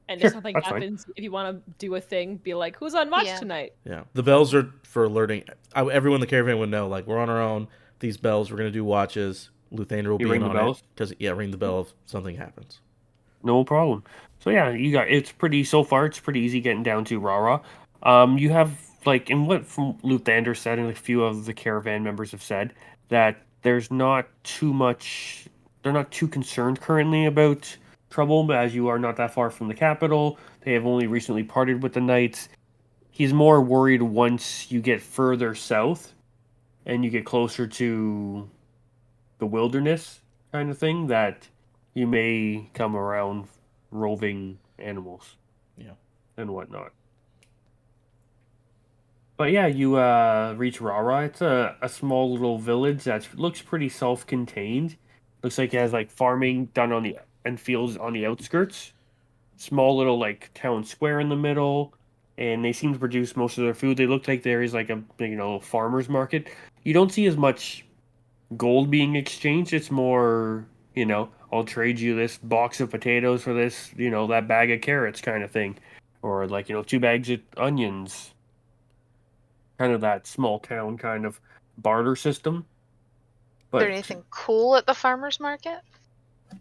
And Sure, if something that's fine. happens, if you want to do a thing, be like, who's on watch Yeah. tonight? Yeah, the bells are for alerting. Everyone in the caravan would know, like, we're on our own. These bells, we're going to do watches. Luthander will You be ring in the on bells? it. Because, yeah, ring the bell if something happens. No problem. So yeah, it's pretty so far. It's pretty easy getting down to Rara. You have like in what from Luthander said, and a few of the caravan members have said that there's not too much. They're not too concerned currently about trouble, but as you are not that far from the capital, they have only recently parted with the knights. He's more worried once you get further south and you get closer to the wilderness kind of thing that you may come around roving animals. Yeah. And whatnot. But yeah, you reach Rara. It's a small little village that looks pretty self-contained. Looks like it has like farming done on the and fields on the outskirts. Small little like town square in the middle, and they seem to produce most of their food. They look like there is like a farmer's market. You don't see as much gold being exchanged. It's more, I'll trade you this box of potatoes for this, that bag of carrots kind of thing. Or like, 2 bags of onions. Kind of that small town kind of barter system. Is there But anything cool at the farmer's market?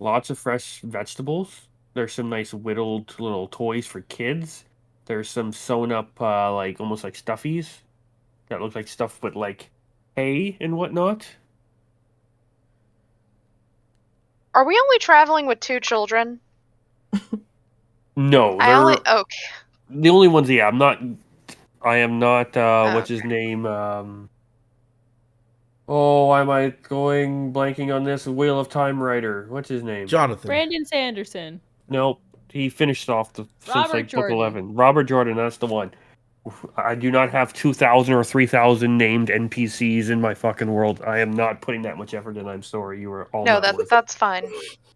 lots of fresh vegetables. There's some nice whittled little toys for kids. There's some sewn up, like almost like stuffies that look like stuff with like hay and whatnot. Are we only traveling with 2 children? No, I only they're okay. the only ones. Yeah, I am not. What's his Okay. name? Oh, why am I going blanking on this? Wheel of Time writer. What's his name? Jonathan. Brandon Sanderson. Nope. He finished off since Robert like book Jordan. 11. Robert Jordan. That's the one. I do not have 2,000 or 3,000 named NPCs in my fucking world. I am not putting that much effort in. I'm sorry. You are all No, not worth it. that's fine.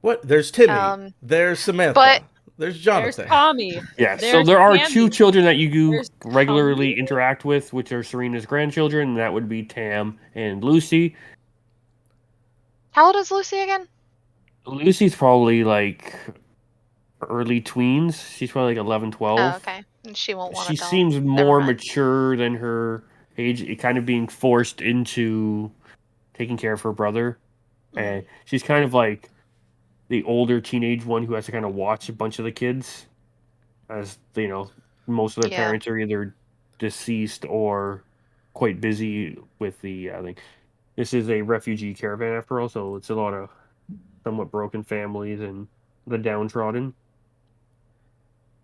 What? There's Timmy. There's Samantha. but- There's There's Jonathan. Tommy. Yeah, so There's there are Tammy. 2 children that you do There's regularly Tommy. interact with, which are Serena's grandchildren, and that would be Tam and Lucy. How old is Lucy again? Lucy's probably like early tweens. She's probably like 11, 12. Oh, okay. And she won't want She a doll. seems Never more mind. mature than her age, kind of being forced into taking care of her brother. And she's kind of like the older teenage one who has to kind of watch a bunch of the kids, as most of their Yeah. parents are either deceased or quite busy with the thing. This is a refugee caravan after all, so it's a lot of somewhat broken families and the downtrodden.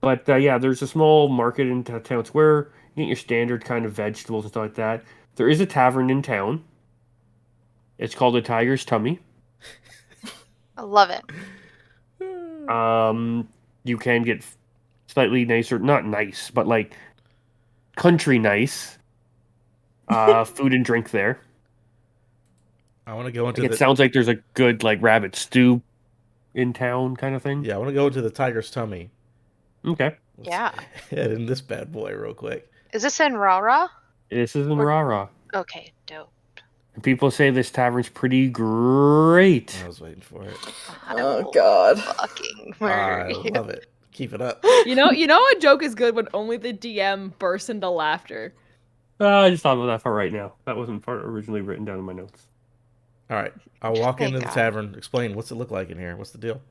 But yeah, there's a small market in town square. You get your standard kind of vegetables and stuff like that. There is a tavern in town. It's called the Tiger's Tummy. I love it. You can get slightly nicer, not nice, but like country nice food and drink there. I want to go into Like, it sounds like there's a good like rabbit stew in town kind of thing. Yeah, I want to go into the tiger's tummy. Okay. Let's Yeah. head in this bad boy real quick. Is this in Rara? This is in Or- Rara. Okay, dope. And people say this tavern's pretty great. I was waiting for it. I Oh, will God. fucking I murder you. love it. Keep it up. You know a joke is good when only the DM bursts into laughter. I just thought about that part right now. That wasn't part originally written down in my notes. All right. I'll walk Thank into the God. tavern. Explain. What's it look like in here? What's the deal?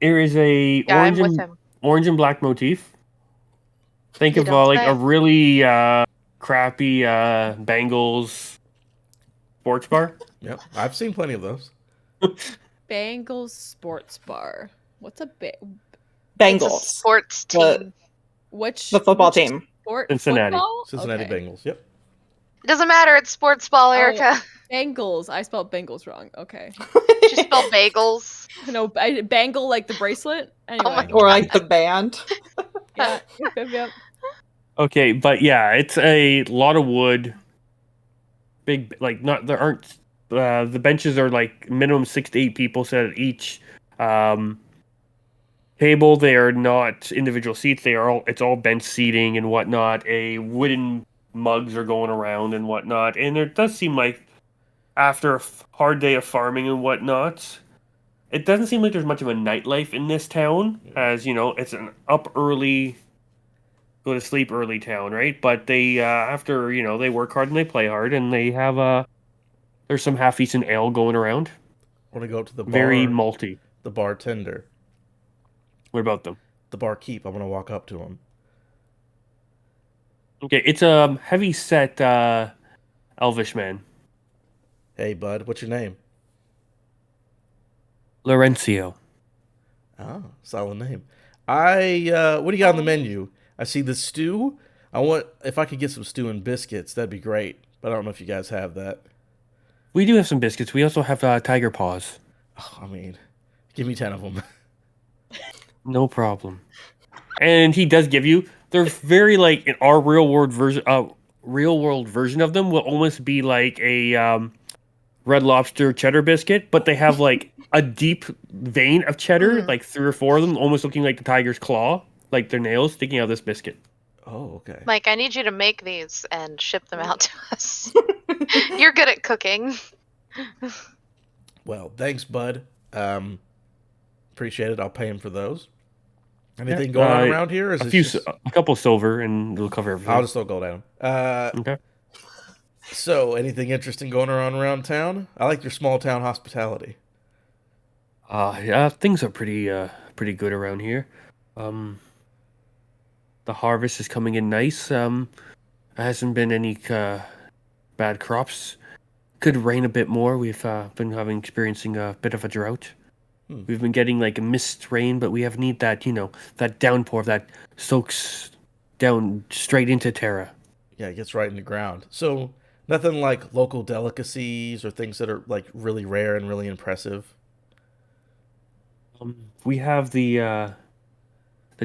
There is a Yeah, I'm with him. orange and black motif. Think You of don't like say. a really crappy Bangles sports bar. Yep. I've seen plenty of those. Bengals Sports Bar. What's a It's a Bengals. sports The- team. which The football which team. Sport? Cincinnati. Football? Cincinnati Okay. Bengals. Yep. It doesn't matter. It's sports ball, Oh. Erica. Bengals. I spelled Bengals wrong. Okay. She spelled bagels. No, bangle like the bracelet. Anyway. my Or like the band. Yeah. Yep. Okay, but yeah, it's a lot of wood. Big, like, not there aren't the benches are like minimum 6 to 8 people sit at each table. They are not individual seats. It's all bench seating and whatnot. A wooden mugs are going around and whatnot. And it does seem like after a hard day of farming and whatnot, it doesn't seem like there's much of a nightlife in this town. As you know, it's an up early, go to sleep early town, right? But they after they work hard and they play hard, and they have there's some half decent ale going around. I want to go up to the bar. Very malty. The bartender. What about them? The barkeep. I want to walk up to him. Okay, it's a heavy set elvish man. Hey, bud. What's your name? Laurencio. Oh, solid name. What do you got on the menu? I see the stew. If I could get some stew and biscuits, that'd be great. But I don't know if you guys have that. We do have some biscuits. We also have tiger paws. Oh, I mean, give me 10 of them. No problem. And he does give you. They're very like in our real world version of them will almost be like a Red Lobster cheddar biscuit, but they have like a deep vein of cheddar, like 3 or 4 of them, almost looking like the tiger's claw, like their nails sticking out of this biscuit. Oh, okay. Mike, I need you to make these and ship them out to us. You're good at cooking. Well, thanks, bud. Appreciate it. I'll pay him for those. Anything going on around here? Or is A couple silver, and it'll cover everything. I'll just throw gold at him. Okay. So, anything interesting going on around town? I like your small town hospitality. Yeah, things are pretty good around here. The harvest is coming in nice. There hasn't been any bad crops. Could rain a bit more. We've been experiencing a bit of a drought. We've been getting like a mist rain, but we need that, that downpour that soaks down straight into Terra. Yeah, it gets right in the ground. So, nothing like local delicacies or things that are like really rare and really impressive. We have the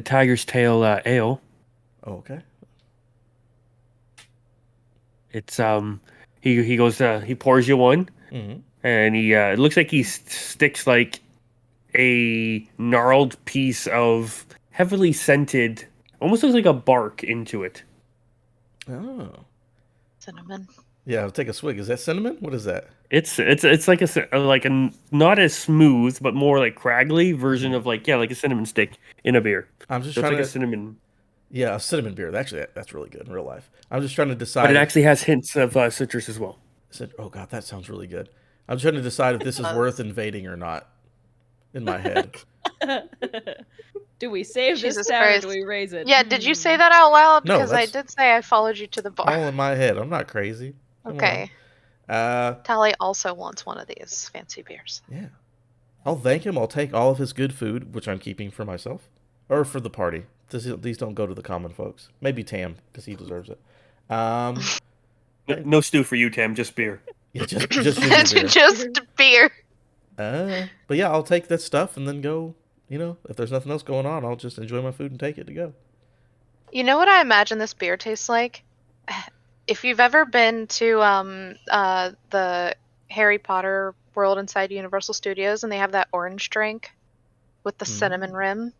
Tiger's Tail ale. Oh, okay. It's he goes he pours you one, Mm-hmm. and he it looks like he sticks like a gnarled piece of heavily scented, almost looks like a bark into it. Oh. Cinnamon. Yeah, I'll take a swig. Is that cinnamon? What is that? It's like a not as smooth but more like craggly version of like a cinnamon stick in a beer. I'm just So it's trying like to... a cinnamon, Yeah, a cinnamon beer. Actually, that's really good in real life. I'm just trying to decide... but it actually has hints of citrus as well. Oh, God, that sounds really good. I'm trying to decide if this is worth invading or not in my head. Do we save Jesus this town or Christ. do we raise it? Yeah, did you say that out loud? No, Because I that's- did say I followed you to the bar. All in my head. I'm not crazy. Come Okay. on. Tali also wants one of these fancy beers. Yeah. I'll thank him. I'll take all of his good food, which I'm keeping for myself. Or for the party. These don't go to the common folks. Maybe Tam, because he deserves it. No stew for you, Tam. Just beer. Yeah, just ginger beer. Just beer. But yeah, I'll take that stuff and then go, if there's nothing else going on, I'll just enjoy my food and take it to go. You know what I imagine this beer tastes like? If you've ever been to the Harry Potter World inside Universal Studios, and they have that orange drink with the cinnamon rim.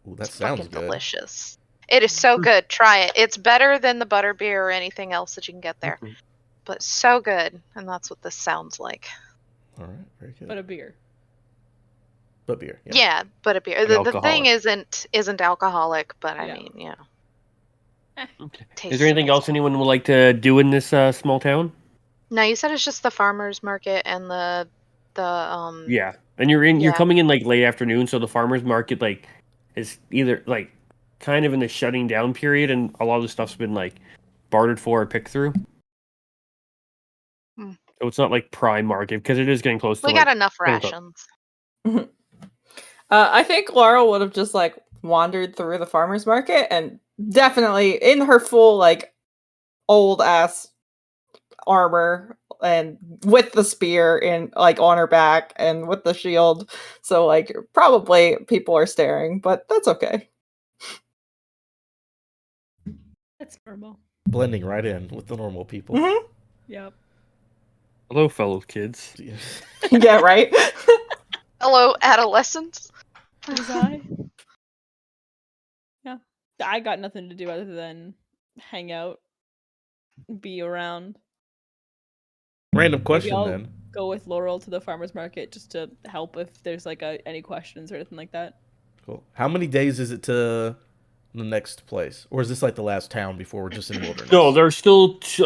Ooh, that It's sounds fucking good. delicious. It is so good. Try it. It's better than the butterbeer or anything else that you can get there. Mhm. But so good, and that's what this sounds like. All right, very good. But a beer. But beer, yeah. Yeah, butterbeer. An The thing alcoholic. isn't alcoholic, but I Yeah. mean, yeah. Okay. Is Tastes there anything else amazing. anyone would like to do in this small town? No, you said it's just the farmers market and the Yeah, and you're yeah. coming in like late afternoon, so the farmers market like is either like kind of in the shutting down period, and a lot of the stuff's been like bartered for or picked through. Hmm. So it's not like prime market because it is getting close to We like got enough 10 o'clock. rations. I think Laurel would have just like wandered through the farmer's market and definitely in her full like old ass armor and with the spear in like on her back and with the shield. So like probably people are staring, but that's okay. That's normal. Blending right in with the normal people. Mhm. Yep. Hello, fellow kids. Yeah, right. Hello, adolescents. Was I? Yeah. I got nothing to do other than hang out, be around. Random Maybe question I'll then. go with Laurel to the farmer's market just to help if there's like any questions or anything like that. Cool. How many days is it to the next place? Or is this like the last town before we're just in wilderness? No, there's still 2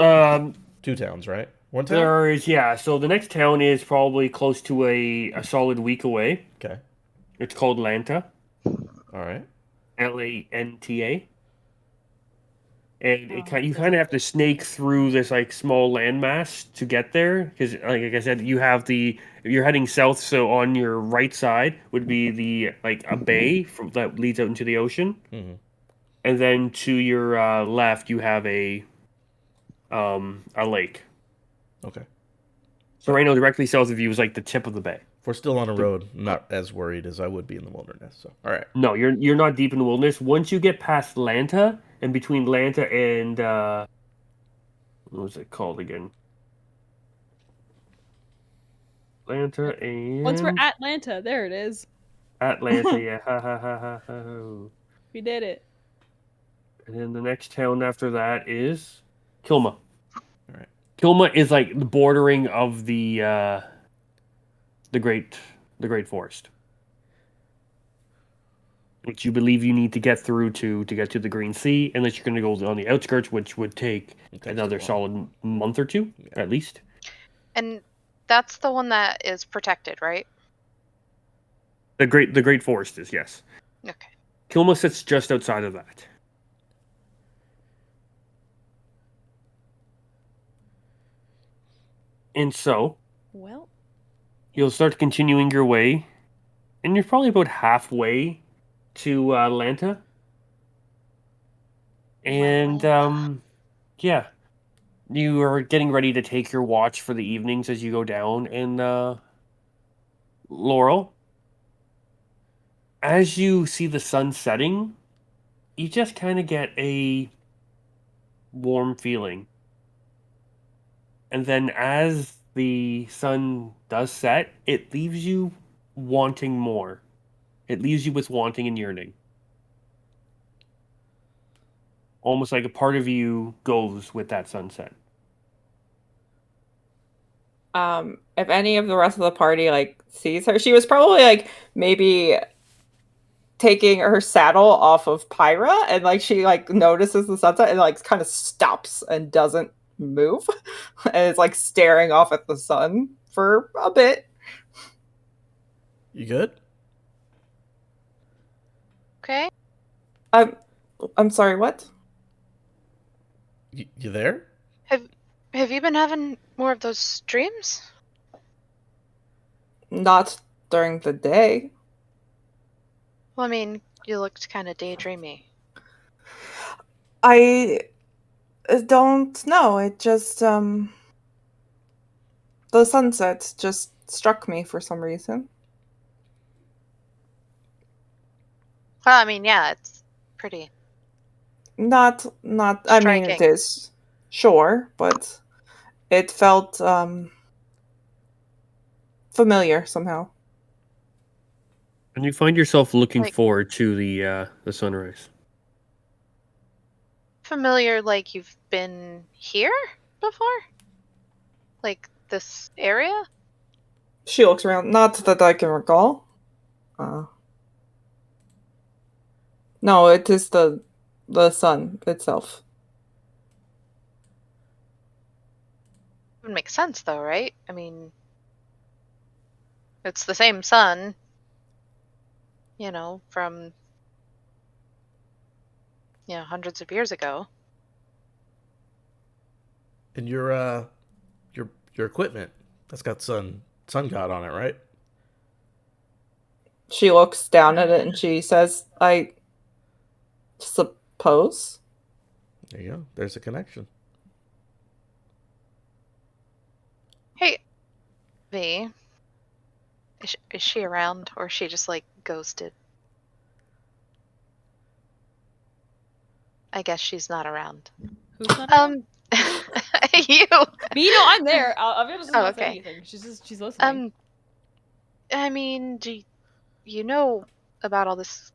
towns, right? 1 town? there is so the next town is probably close to a solid week away. Okay. It's called Lanta, All right. Lanta. And Oh, you does kind it- of have to snake through this like small landmass to get there because like I said, you have if you're heading south, so on your right side would be the like a bay that leads out into the ocean, Mm-hmm. and then to your left you have a lake. Okay. So right now, directly south of you is like the tip of the bay. If we're still on a road, I'm not as worried as I would be in the wilderness. So, all right. No, you're not deep in the wilderness. Once you get past Lanta, and between Lanta and what was it called again? Lanta Once we're and at Atlanta, there it is. Atlanta, yeah. Ha ha ha ha ha. We did it. And then the next town after that is Kilma. All right. Kilma is like the bordering of the great forest, which you believe you need to get through to get to the Green Sea, unless you're going to go on the outskirts, which would take It takes another too long. solid month or two Yeah. at least. And that's the one that is protected, right? The great forest is, yes. Okay. Kilma sits just outside of that. And so Well, you'll start continuing your way, and you're probably about halfway to Lanta. And yeah, you are getting ready to take your watch for the evenings as you go down. And Laurel, as you see the sun setting, you just kind of get a warm feeling. And then as the sun does set, it leaves you wanting more. It leaves you with wanting and yearning. Almost like a part of you goes with that sunset. If any of the rest of the party like sees her, she was probably like maybe taking her saddle off of Pyra and like she like notices the sunset and like kind of stops and doesn't move and is like staring off at the sun for a bit. You good? Okay. I'm sorry, what? You there? Have you been having more of those dreams? Not during the day. Well, I mean, you looked kind of daydreamy. I don't know. It just the sunset just struck me for some reason. Well, I mean, yeah, it's pretty. Not I mean it Striking. is sure, but it felt familiar somehow. And you find yourself looking Like- forward to the sunrise. Familiar, like you've been here before? Like this area? She looks around. Not that I can recall. No, it is the sun itself. Would make sense though, right? I mean, it's the same sun, from hundreds of years ago. And your equipment, that's got sun god on it, right? She looks down at it and she says, "I suppose." There you go. There's a connection. Hey, V, is she around, or is she just like ghosted? I guess she's not around. Who's not around? You. Me? No, I'm there. Aviana doesn't have to say okay. anything. She's listening. I mean, do you know about all this?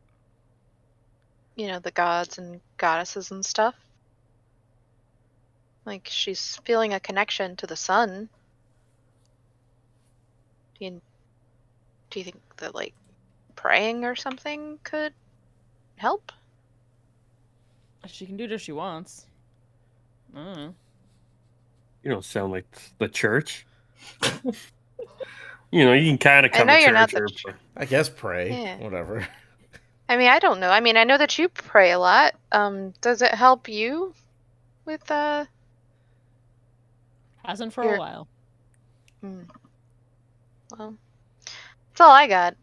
The gods and goddesses and stuff. Like she's feeling a connection to the sun. Do you think that like praying or something could help? She can do it if she wants. I don't know. You don't sound like the church. You can kind of I come know to you're not church. the I guess pray. Yeah. Whatever. I mean, I don't know. I mean, I know that you pray a lot. Does it help you with Hasn't for Your- a while. Well, that's all I got.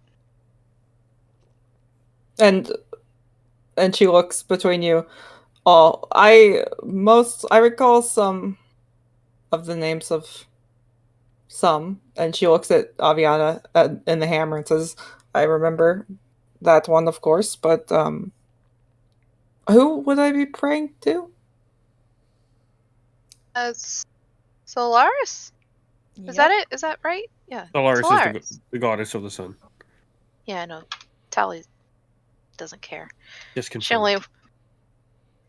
And she looks between you all. I recall some of the names of some, and she looks at Aviana in the hammer and says, "I remember that one, of course, but who would I be praying to?" Solaris? Is that it? Is that right? Yeah. Solaris is the goddess of the sun. Yeah, I know. Tali doesn't care. Just She confirmed.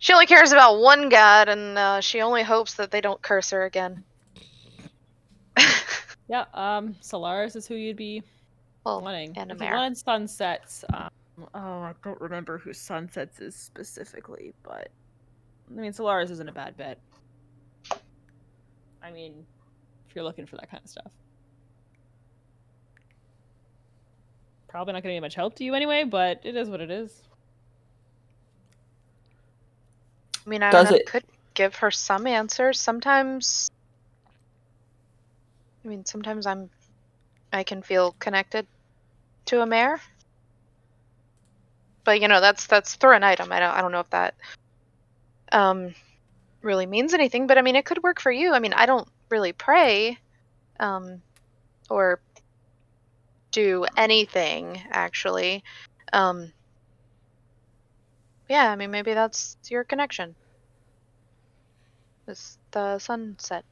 only cares about one god, and she only hopes that they don't curse her again. Yeah, Solaris is who you'd be Well, wanting. and If you Amara. wanted sunsets, I don't remember who sunsets is specifically, but I mean Solaris isn't a bad bet. I mean, if you're looking for that kind of stuff. Probably not gonna be much help to you anyway, but it is what it is. I mean, I Does don't know. it- Could give her some answers. Sometimes I can feel connected to a mare. But that's through an item. I don't know if that really means anything, but I mean it could work for you. I mean, I don't really pray or do anything actually. Yeah, I mean maybe that's your connection. Is the sunset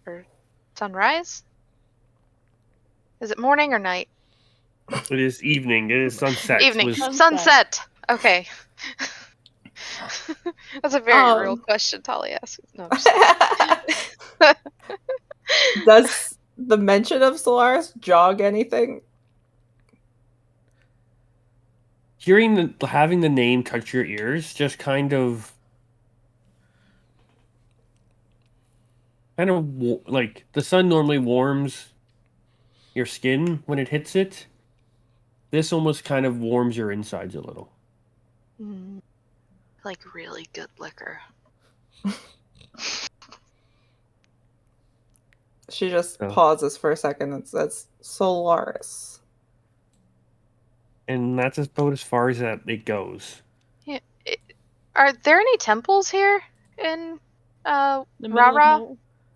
or sunrise? Is it morning or night? It is evening. It is sunset. Evening. Sunset. Sunset. Okay. That's a very real Um. question Tali asked. No, I'm just kidding. Does the mention of Solaris jog anything? Hearing having the name touch your ears just kind of like the sun normally warms your skin when it hits it. This almost kind of warms your insides a little. Like really good liquor. She just Oh. pauses for a second and says, "Solaris." And that's about as far as it goes. Yeah. Are there any temples here in The middle Rara? of Are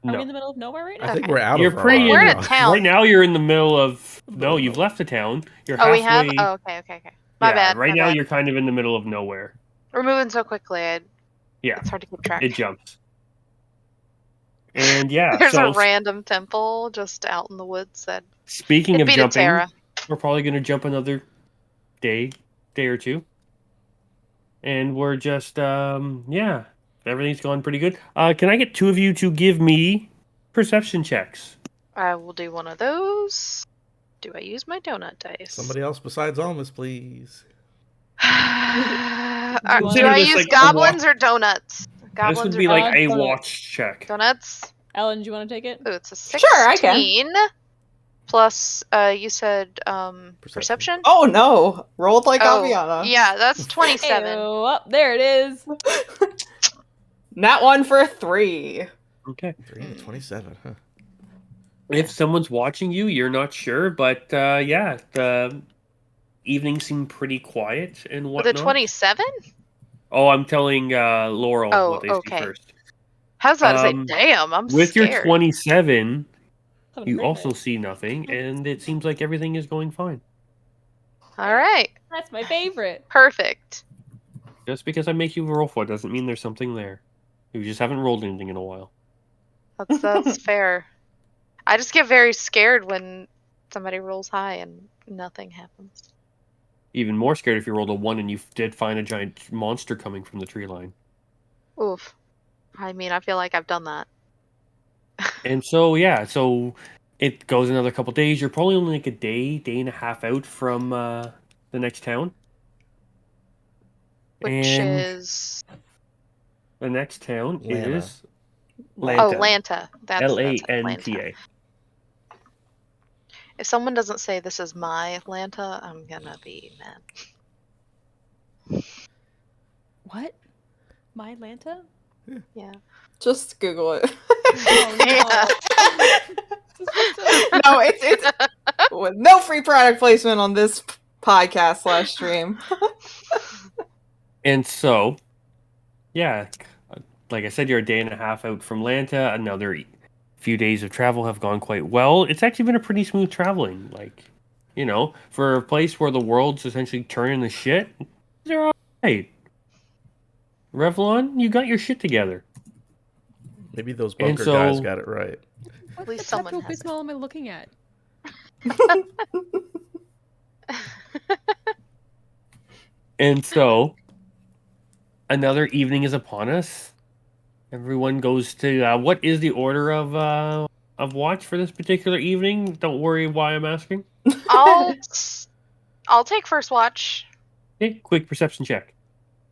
we No. in the middle of nowhere right now? I think Okay. we're out You're of pretty We're in Rara a now. town. Right now you're in the middle of no, you've left the town. You're Oh, halfway. we have? Oh, okay. My bad. Right my now bad. you're kind of in the middle of nowhere. We're moving so quickly. Yeah. It's hard to keep track. It jumps. And yeah, There's so a random temple just out in the woods that speaking it'd of be to jumping, Terra. we're probably going to jump another day or two. And we're just, yeah, everything's gone pretty good. Can I get two of you to give me perception checks? I will do one of those. Do I use my donut dice? Somebody else besides Almas, please. Do Consider I this use like a goblins watch. or donuts? This Goblins would or be like donuts? a donuts. watch check. Donuts? Ellen, do you want to take it? Oh, it's a 16. Sure, I can. Plus, you said perception? Oh no, rolled like Oh, Aviana. yeah, that's 27. Ayo, up there it is. Nat 1 for 3. Okay. 3 and a 27, huh? If someone's watching you, you're not sure, but yeah, the evening seemed pretty quiet and With whatnot. a 27? Oh, I'm telling Laurel Oh, what they okay. see first. I was about to say, damn, I'm With scared. your 27, Having a you great also night. see nothing, and it seems like everything is going fine. All right, That's my favorite. perfect. Just because I make you roll for it doesn't mean there's something there. You just haven't rolled anything in a while. That's fair. I just get very scared when somebody rolls high and nothing happens. Even more scared if you rolled a 1 and you did find a giant monster coming from the tree line. Oof. I mean, I feel like I've done that. And so, yeah, so it goes another couple days. You're probably only like a day and a half out from the next town. Which And is the next town Lanta. is oh, Lanta. Lanta. That's it, Lanta. If someone doesn't say this is my Lanta, I'm gonna be mad. What? My Atlanta? Yeah. Just Google it. Oh, no. No, it's with no free product placement on this podcast / stream. And so, yeah, like I said, you're a day and a half out from Lanta. Another few days of travel have gone quite well. It's actually been a pretty smooth traveling. Like, you know, for a place where the world's essentially turning to shit, they're all right. Revlon, you got your shit together. Maybe those And bunker so- guys got it right. What least the someone Pepto has it. Bismol am I looking at? And so, another evening is upon us. Everyone goes to what is the order of watch for this particular evening? Don't worry why I'm asking. I'll take first watch. Okay, quick perception check.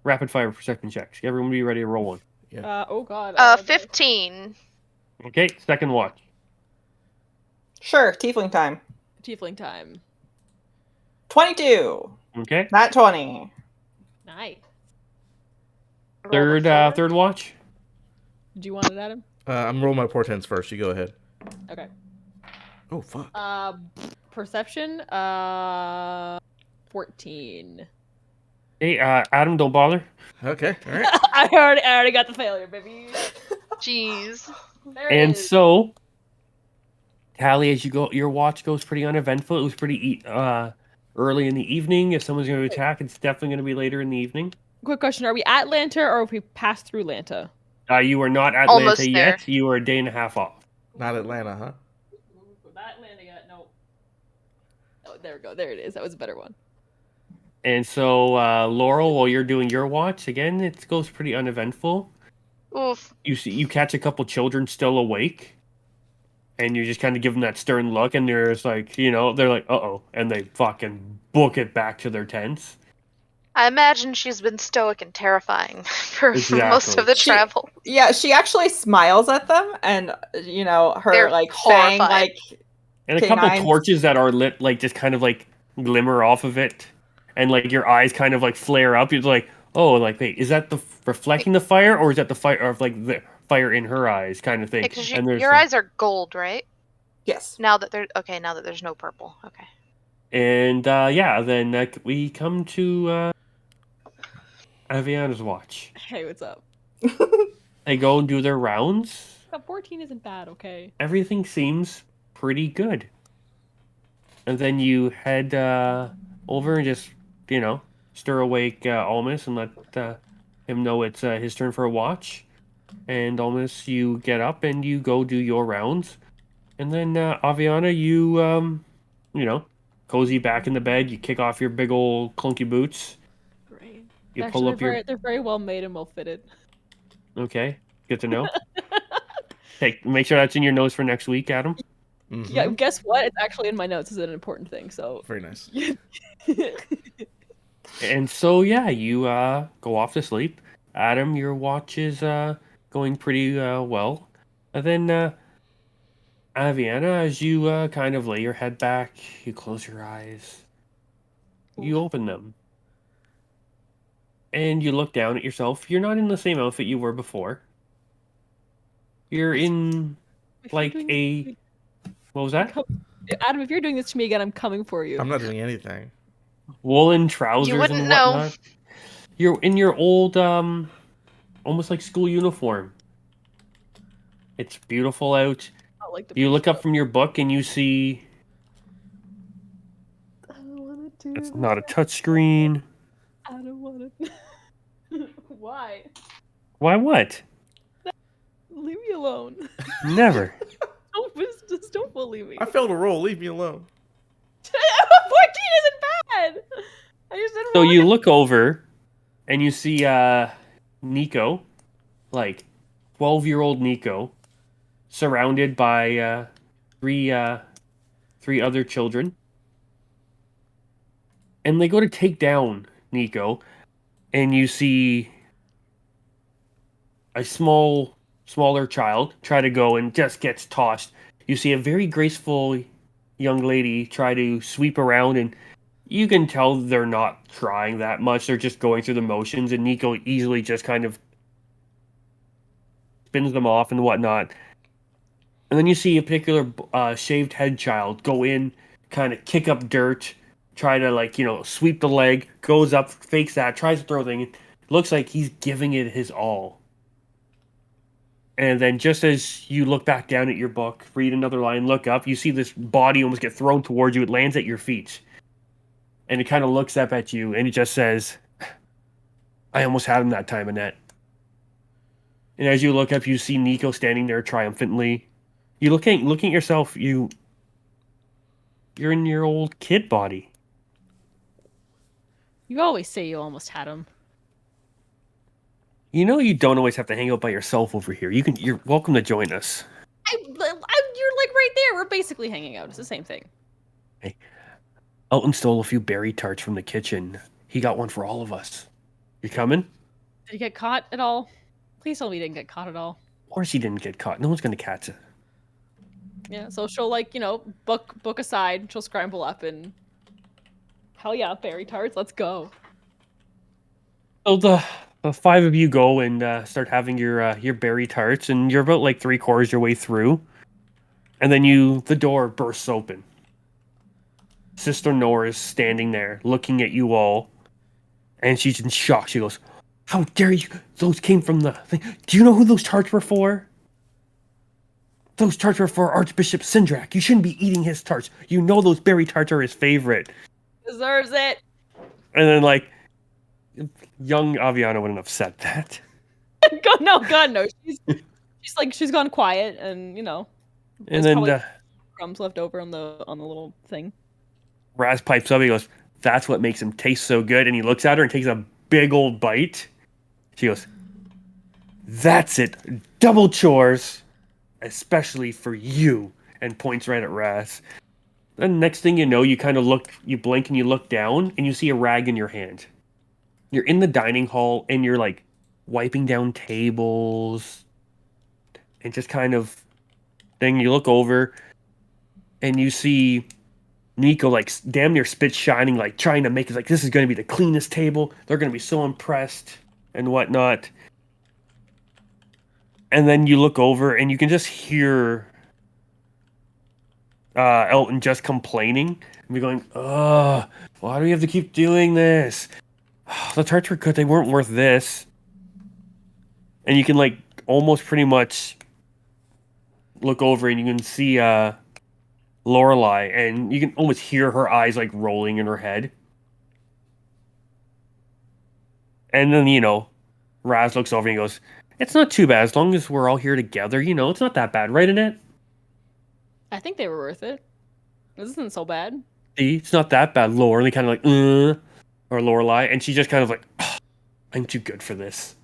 Rapid fire perception checks. Everyone be ready to roll one. Oh god. 15. Okay, second watch. Sure, tiefling time. Tiefling time. 22. Okay. Not 20. Nice. Roll the Third watch. Do you want it, Adam? I'm rolling my portents first. You go ahead. Okay. Oh, fuck. Perception. 14. Hey, Adam, don't bother. Okay, all right. I already got the failure, baby. Jeez. There it And is. so, Tally, as you go, your watch goes pretty uneventful. It was pretty early in the evening. If someone's going to attack, it's definitely going to be later in the evening. Quick question: are we at Lanta or have we passed through Lanta? You are not at Almost Lanta there. yet. You are a day and a half off. Not Atlanta, huh? Not Lanta yet. No. Oh, there we go. There it is. That was a better one. And so, Laurel, while you're doing your watch, again, it goes pretty uneventful. Oof. You catch a couple children still awake, and you just kind of give them that stern look, and they're just like, you know, they're like, uh-oh, and they fucking book it back to their tents. I imagine she's been stoic and terrifying for most Exactly. of the She- travel. Yeah, she actually smiles at them, and you know her They're like fang horrified. like And a couple Canines. torches that are lit, like, just kind of, like, glimmer off of it. And, like, your eyes kind of, like, flare up. You're like, oh, like, wait, is that the reflecting the fire, or is that the fire, or, like, the fire in her eyes kind of thing? Because And there's, your like- eyes are gold, right? yes. Now that there's no purple. Okay. And, yeah, then we come to Aviana's watch. Hey, what's up? They go and do their rounds. 14 isn't bad. Okay. Everything seems pretty good. And then you head over and just, you know, stir awake Almas and let him know it's his turn for a watch. And almost you get up and you go do your rounds. And then Aviana, you cozy back in the bed. You kick off your big old clunky boots. Great. You pull Actually, up your. they're very well made and well fitted. Okay, good to know. Make sure that's in your notes for next week, Adam. Yeah, guess what? It's actually in my notes as an important thing. So Very nice. And so yeah, you go off to sleep. Adam, your watch is going pretty well. And then Aviana, as you kind of lay your head back, you close your eyes, you open them, and you look down at yourself. You're not in the same outfit you were before. You're in If you're like doing a what was I'm that? Adam, if you're doing this to me again, I'm coming for you. I'm not doing anything. Woolen trousers wouldn't and know. whatnot. You're in your old almost like school uniform. It's beautiful out. I like the You look beach up from your book and you see I don't want to do it's this. not a touchscreen. I don't want to. Why? Why what? Leave me alone. Never. Just don't bully me. I failed a roll. Leave me alone. 14 isn't bad. I just didn't So want you it. look over and you see Nico, like 12-year-old Nico, surrounded by three other children. And they go to take down Nico, and you see a smaller child try to go and just gets tossed. You see a very graceful young lady try to sweep around, and you can tell they're not trying that much. They're just going through the motions, and Nico easily just kind of spins them off and whatnot. And then you see a particular shaved head child go in, kind of kick up dirt, try to sweep the leg, goes up, fakes that, tries to throw the thing. It looks like he's giving it his all. And then just as you look back down at your book, read another line, look up, you see this body almost get thrown towards you. It lands at your feet. And it kind of looks up at you and it just says, I almost had him that time, Annette. And as you look up, you see Nico standing there triumphantly. You looking at yourself, you're in your old kid body. You always say you almost had him. You know you don't always have to hang out by yourself over here. You're welcome to join us. You're like right there. We're basically hanging out. It's the same thing. Hey, Elton stole a few berry tarts from the kitchen. He got one for all of us. You coming? Did he get caught at all? Please tell me he didn't get caught at all. Of course he didn't get caught. No one's gonna catch it. Yeah, so she'll book aside. She'll scramble up and hell yeah, berry tarts. Let's go. So the five of you go and start having your berry tarts, and you're about like 3/4 your way through, and then the door bursts open. Sister Nora is standing there, looking at you all, and she's in shock. She goes, "How dare you? Those came from the thing. Do you know who those tarts were for? Those tarts were for Archbishop Sindrak. You shouldn't be eating his tarts. You know those berry tarts are his favorite." Deserves it. And then young Aviana wouldn't have said that. God, no. She's gone quiet, and And there's then probably crumbs left over on the little thing. Raz pipes up. He goes, "That's what makes him taste so good." And he looks at her and takes a big old bite. She goes, "That's it. Double chores, especially for you." And points right at Raz. Then next thing you know, you kind of you blink and you look down and you see a rag in your hand. You're in the dining hall and you're like wiping down tables and just kind of. Then you look over and you see Nico like damn near spit shining, like trying to make it like this is going to be the cleanest table. They're going to be so impressed and whatnot. And then you look over and you can just hear Elton just complaining and be going, "Ugh, why do we have to keep doing this? The tarts were good. They weren't worth this." And you can like almost pretty much look over and you can see Lorelai, and you can almost hear her eyes like rolling in her head. And then Raz looks over and he goes, It's not too bad as long as we're all here together. It's not that bad, right, Annette? I think they were worth it. This isn't so bad. See, it's not that bad. Laurel, kind of like, or Lorelai, and she just kind of like, "Oh, I'm too good for this,"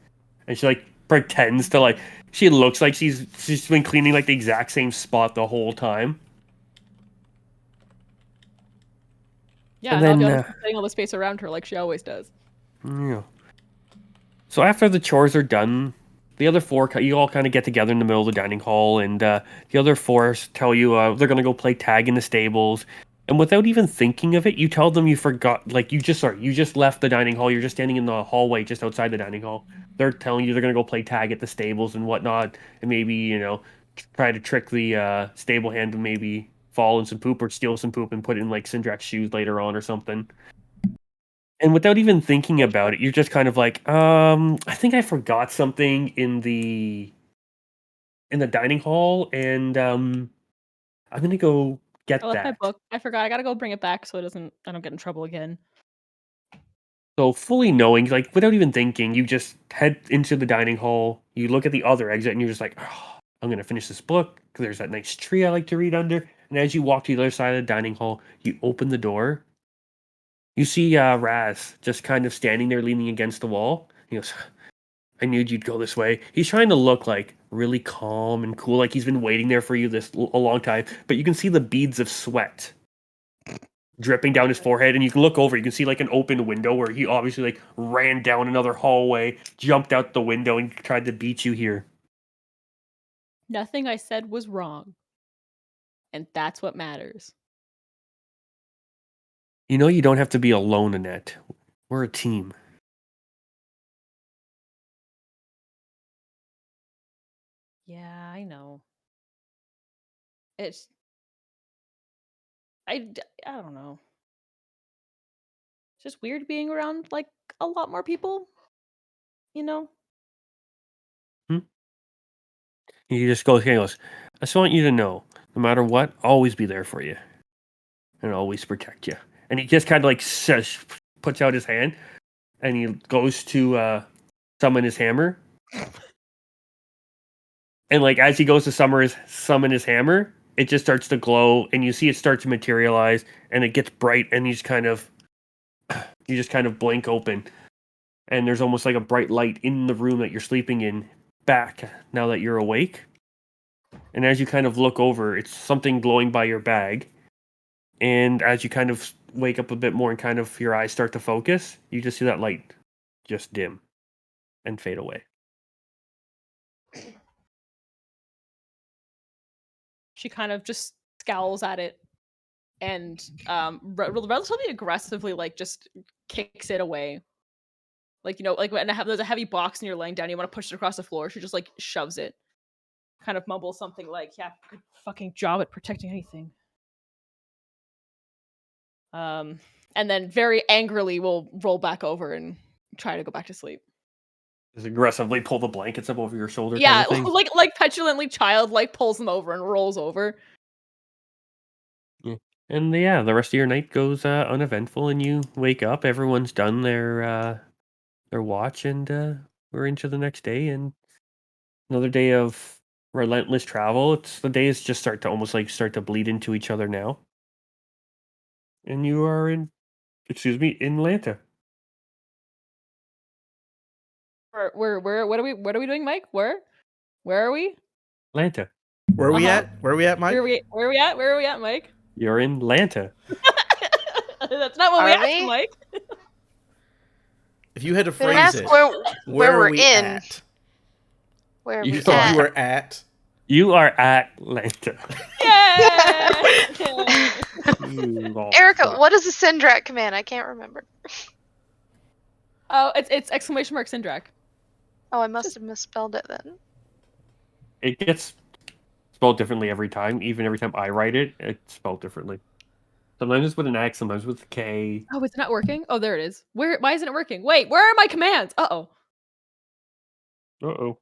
and she like pretends to like. She looks like she's been cleaning like the exact same spot the whole time. Yeah, And and then, obviously setting all the space around her like she always does. yeah. So after the chores are done, the other four, you all kind of get together in the middle of the dining hall, and the other four tell you they're going to go play tag in the stables. And without even thinking of it, you tell them you forgot, like you just left the dining hall. You're just standing in the hallway just outside the dining hall. They're telling you they're going to go play tag at the stables and whatnot, and maybe, try to trick the stable hand to maybe fall in some poop or steal some poop and put it in like Syndrak's shoes later on or something. And without even thinking about it, you're just kind of like, I think I forgot something in the dining hall, and I'm gonna go I get left my that. book. I forgot. I gotta go bring it back so I don't get in trouble again. So fully knowing, like without even thinking, you just head into the dining hall. You look at the other exit, and you're just like, oh, I'm gonna finish this book. There's that nice tree I like to read under. And as you walk to the other side of the dining hall, you open the door. You see Raz just kind of standing there, leaning against the wall. He goes, I knew you'd go this way. He's trying to look like really calm and cool, like he's been waiting there for you a long time. But you can see the beads of sweat dripping down his forehead, and you can look over. You can see like an open window where he obviously like ran down another hallway, jumped out the window, and tried to beat you here. Nothing I said was wrong. And that's what matters. You don't have to be alone, Annette. We're a team. Yeah, I know. It's I don't know. It's just weird being around like a lot more people, you know? Hmm? He just goes, I just want you to know, no matter what, I'll always be there for you, and I'll always protect you. And he just kind of like says, puts out his hand, and he goes to summon his hammer. And like as he goes to summon his hammer, it just starts to glow, and you see it start to materialize, and it gets bright, and you just kind of blink open, and there's almost like a bright light in the room that you're sleeping in back now that you're awake. And as you kind of look over, it's something glowing by your bag. And as you kind of wake up a bit more and kind of your eyes start to focus, you just see that light just dim and fade away. She kind of just scowls at it and relatively aggressively like just kicks it away. Like, like when there's a heavy box and you're laying down, you want to push it across the floor. She just like shoves it. Kind of mumbles something like, "Yeah, good fucking job at protecting anything." And then very angrily will roll back over and try to go back to sleep. Just aggressively pull the blankets up over your shoulder kind Yeah, of thing. like petulantly like pulls them over and rolls over. Yeah. And yeah, the rest of your night goes uneventful, and you wake up. Everyone's done their watch, and we're into the next day, and another day of relentless travel. It's the days just start to bleed into each other now, and you are in Atlanta. What are we doing, Mike? Where are we? Atlanta. Where are we Uh-huh. at? Where are we at, Mike? Where are we at, Mike? You're in Atlanta. That's not what we Are asked, we? Mike. If you had to Didn't phrase ask it, where are we're we in. at? Where are You we thought at? You were at. You are at Atlanta. Yay! You all Erica, suck. what is a Syndrak command? I can't remember. Oh, it's exclamation mark Syndrak. Oh, I must have misspelled it then. It gets spelled differently every time. Even every time I write it, it's spelled differently. Sometimes it's with an X, sometimes with a K. Oh, it's not working? Oh, there it is. Why isn't it working? Wait, where are my commands? Uh-oh. Uh-oh.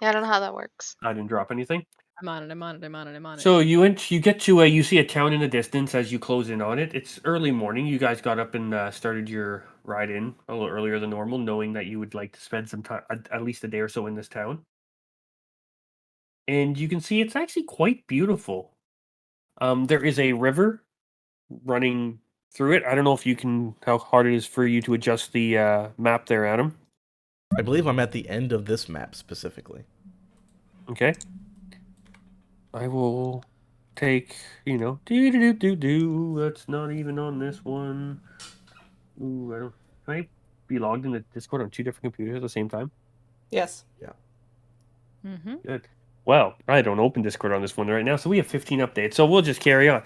Yeah, I don't know how that works. I didn't drop anything. I'm on it. So you get to you see a town in the distance as you close in on it. It's early morning. You guys got up and started your ride in a little earlier than normal, knowing that you would like to spend some time, at least a day or so in this town. and you can see it's actually quite beautiful. There is a river running through it. I don't know if you can how hard it is for you to adjust the map there, Adam. I believe I'm at the end of this map specifically. Okay. I will take, do do do do do. That's not even on this one. Ooh, I don't. Can I be logged into Discord on two different computers at the same time? Yes. Yeah. Mm-hmm. Good. Well, I don't open Discord on this one right now, so we have 15 updates. So we'll just carry on.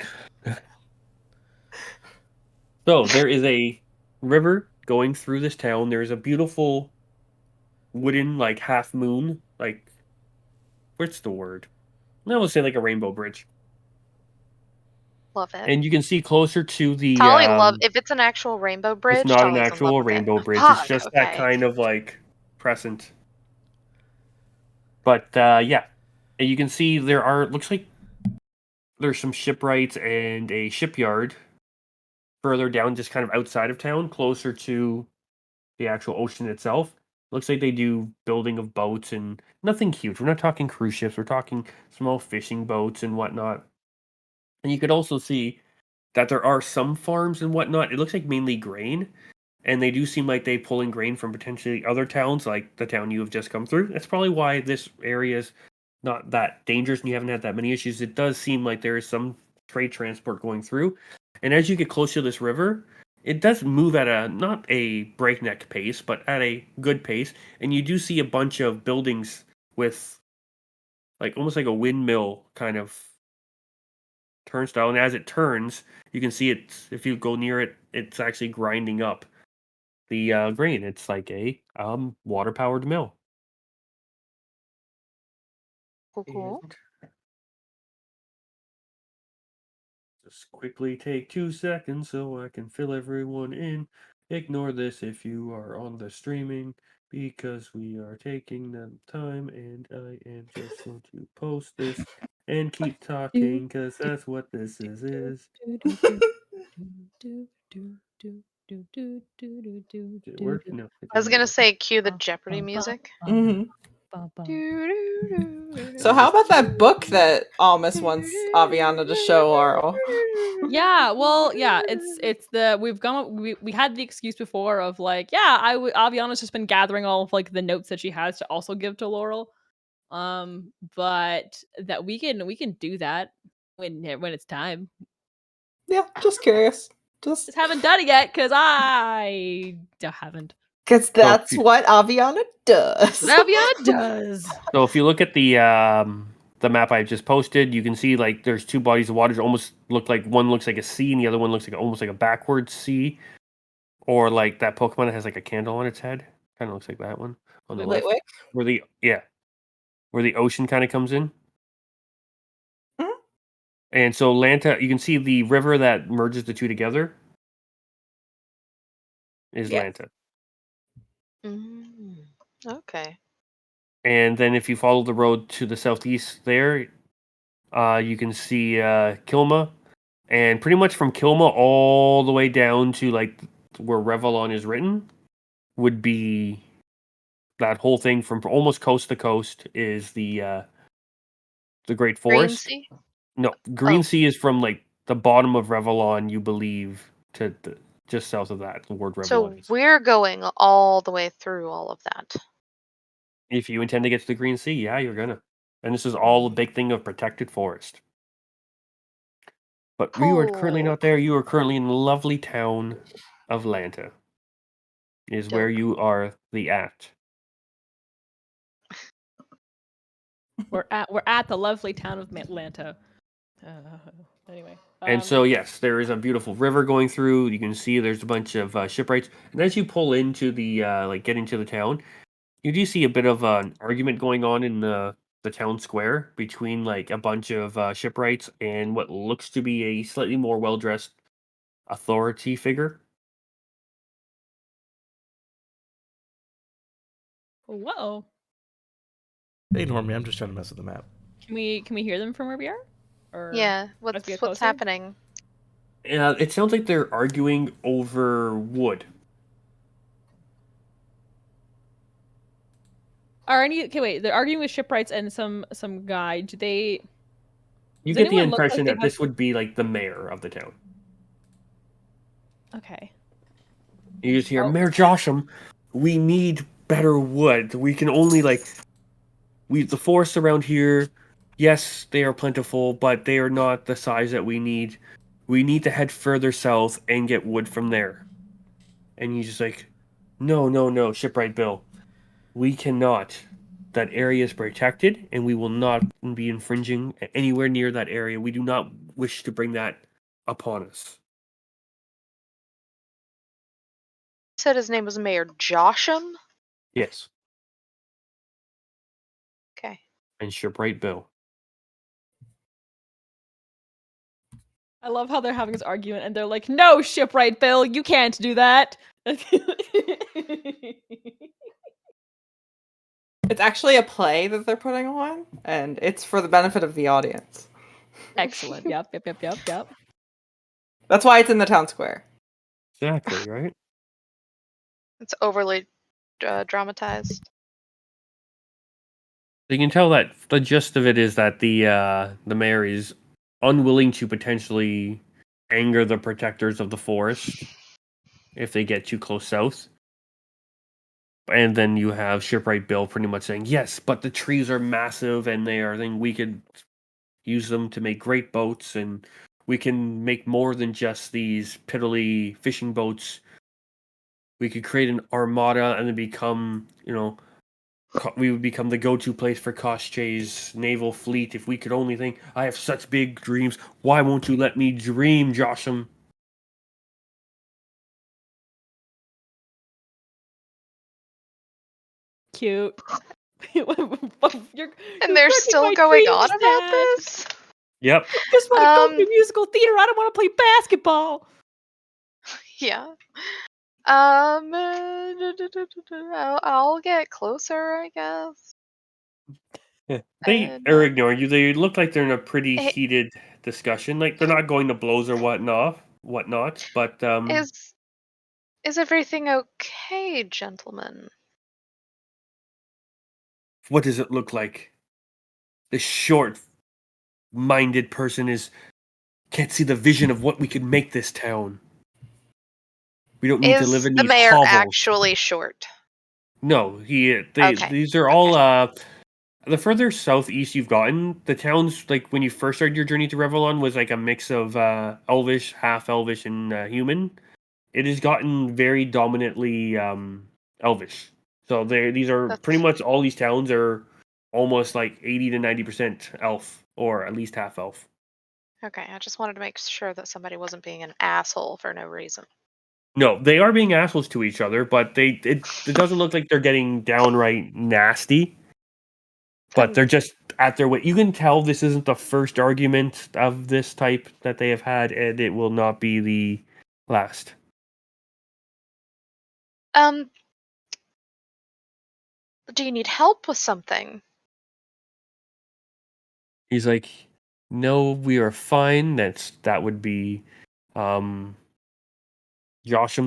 So there is a river going through this town. There's a beautiful wooden, like half moon, like what's the word? I would say like a rainbow bridge, Love it. and you can see closer to the. Tali love if it's an actual rainbow It's bridge. not an Tali's in love actual with it. rainbow bridge. It's Fuck. just that Okay. kind of like crescent. But yeah, and you can see there are. Looks like there's some shipwrights and a shipyard further down, just kind of outside of town, closer to the actual ocean itself. Looks like they do building of boats and nothing huge. We're not talking cruise ships. We're talking small fishing boats and whatnot. And you could also see that there are some farms and whatnot. It looks like mainly grain, and they do seem like they pull in grain from potentially other towns, like the town you have just come through. That's probably why this area is not that dangerous and you haven't had that many issues. It does seem like there is some trade transport going through, and as you get closer to this river, it does move at a not a breakneck pace, but at a good pace, and you do see a bunch of buildings with like almost like a windmill kind of turnstile, and as it turns, you can see it. If you go near it, it's actually grinding up the grain. It's like a water powered mill. Cool. And just quickly take 2 seconds so I can fill everyone in. Ignore this if you are on the streaming because we are taking the time, and I am just going to post this and keep talking because that's what this is. Did it work? No, it I was didn't gonna work. say cue the Jeopardy music. hmm Doo-doo-doo-doo. So how about that book that Almas wants Aviana to show Laurel? Yeah, well, yeah, it's the we had the excuse before of like, yeah, Aviana's just been gathering all of like the notes that she has to also give to Laurel. But that we can do that when it's time. Yeah, just curious. Just Just haven't done it yet because haven't. because So if that's you, what Aviana does. What Aviana does. so if you look at the map I just posted, you can see like there's two bodies of water that almost look like one looks like a C and the other one looks like almost like a backwards C, or like that Pokemon that has like a candle on its head. Kind of looks like that one on the Wait, left, wait. where the ocean kind of comes in. Mhm. And so Lanta, you can see the river that merges the two together is Yeah. Lanta. Mm, okay. And then if you follow the road to the southeast there, you can see Kilma. And pretty much from Kilma all the way down to like where Revlon is written would be that whole thing from almost coast to coast is the Great Green Forest. Sea. No, Green Sea is from like the bottom of Revlon, you believe, to just south of that, the word So Revlon is. we're going all the way through all of that. If you intend to get to the Green Sea, yeah, you're gonna. And this is all a big thing of protected forest. But we are currently Cool. not there. You are currently in the lovely town of Lanta. Is where Dope. you are the at. We're at the lovely town of Atlanta. Anyway, And so, yes, there is a beautiful river going through. You can see there's a bunch of shipwrights. And as you pull into the, get into the town, you do see a bit of an argument going on in the town square between, like, a bunch of shipwrights and what looks to be a slightly more well dressed authority figure. whoa. Ignore me. I'm just trying to mess with the map. Can we hear them from where we are? Or Yeah. as we get What's closer? happening? It sounds like they're arguing over wood. Are any okay? Wait, they're arguing with shipwrights and some guy. Do they? You Does get the anyone look like impression they that have? this would be like the mayor of the town. Okay. You just hear, Oh. Mayor Josham, we need better wood. We can only the forests around here, yes, they are plentiful, but they are not the size that we need. We need to head further south and get wood from there. And he's just like, no, Shipwright Bill. We cannot. That area is protected, and we will not be infringing anywhere near that area. We do not wish to bring that upon us. Said his name was Mayor Josham. Yes, Okay. and Shipwright Bill. I love how they're having this argument and they're like, "No, Shipwright Bill, you can't do that." It's actually a play that they're putting on, and it's for the benefit of the audience. Excellent. Yep. That's why it's in the town square. Exactly, right? It's overly dramatized. You can tell that the gist of it is that the mayor is unwilling to potentially anger the protectors of the forest if they get too close south. And then you have Shipwright Bill pretty much saying, yes, but the trees are massive and we could use them to make great boats, and we can make more than just these piddly fishing boats. We could create an armada and then become, we would become the go-to place for Koschei's naval fleet if we could only think. I have such big dreams. Why won't you let me dream, Josham? Cute. And they're still going on about this? Yep. I just want to go to musical theater. I don't want to play basketball. Yeah. I'll get closer, I guess. They are ignoring you. They look like they're in a pretty heated discussion. Like they're not going to blows or whatnot. But is everything okay, gentlemen? What does it look like? This short-minded person can't see the vision of what we could make this town. We don't need to live in the these mayor hovels. actually short? No, Okay. These are all the further southeast you've gotten, the towns, like when you first started your journey to Revelon, was like a mix of elvish, half elvish, and human. It has gotten very dominantly elvish. So these are pretty much all these towns are almost like 80 to 90% elf, or at least half elf. Okay, I just wanted to make sure that somebody wasn't being an asshole for no reason. No, they are being assholes to each other, but it doesn't look like they're getting downright nasty. But they're just at their way. You can tell this isn't the first argument of this type that they have had, and it will not be the last. Do you need help with something? He's like, no, we are fine. That would be Josham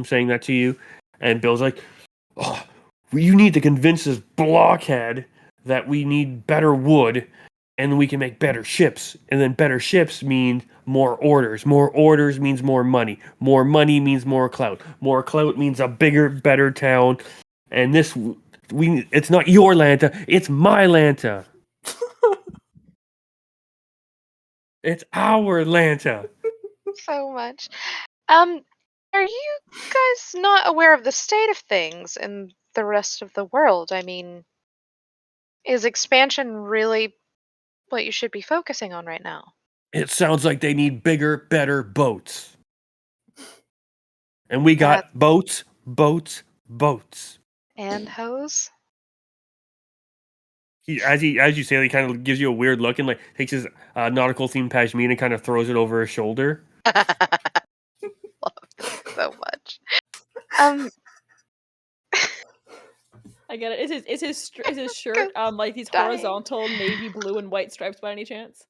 saying that to you. And Bill's like, oh, you need to convince this blockhead that we need better wood and we can make better ships. And then better ships mean more orders. More orders means more money. More money means more clout. More clout means a bigger, better town. And it's not your Lanta, it's my Lanta. It's our Lanta. So much. Are you guys not aware of the state of things in the rest of the world? I mean, is expansion really what you should be focusing on right now? It sounds like they need bigger, better boats. And we got boats. And hose? As you say, he kind of gives you a weird look and like takes his nautical themed pashmina and kind of throws it over his shoulder. Love it so much. I get it. Is his shirt like these horizontal navy blue and white stripes by any chance?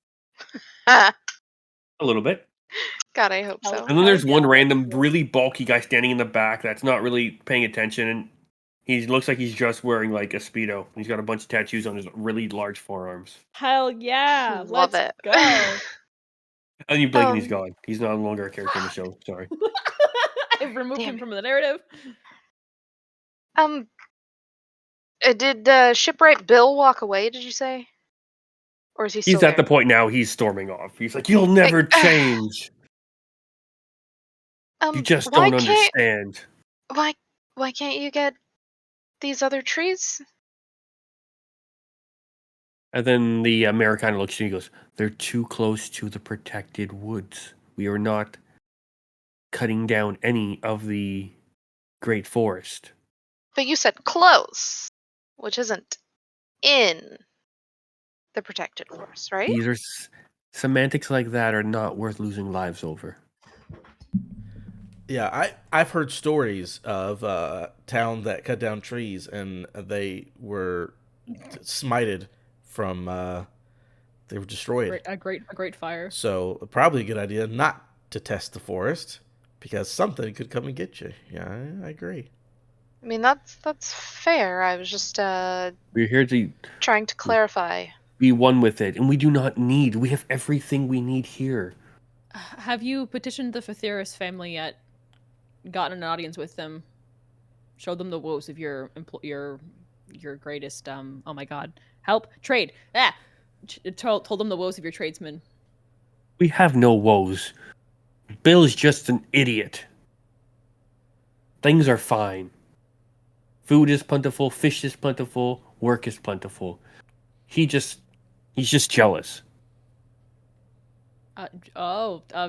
A little bit. God, I hope so. And then there's one random, really bulky guy standing in the back that's not really paying attention, and He looks like he's just wearing like a Speedo. He's got a bunch of tattoos on his really large forearms. Hell yeah! Love Let's it. go. And you blink and he's Um, gone. He's no longer a character in the show. Sorry. I've removed Damn him it. from the narrative. Did Shipwright Bill walk away? Did you say, or is he still He's at the there? point now. He's storming off. He's like, "You'll Like, never change. You just why don't can't understand." why why can't you get these other trees? And then the mayor kind of looks at you and goes, "They're too close to the protected woods. We are not cutting down any of the great forest." But you said close, which isn't in the protected forest, right? These are semantics like that are not worth losing lives over. Yeah, I've heard stories of town that cut down trees and they were smited from they were destroyed. A great fire. So probably a good idea not to test the forest because something could come and get you. Yeah, I agree. I mean, that's fair. I was just We're here to trying to clarify. be one with it, and we do not need. We have everything we need here. Have you petitioned the Fatheris family yet? Gotten an audience with them? Showed them the woes of your greatest oh my god, help trade. Told them the woes of your tradesmen. We have no woes. Bill is just an idiot. Things are fine. Food is plentiful, fish is plentiful, work is plentiful. He's just jealous.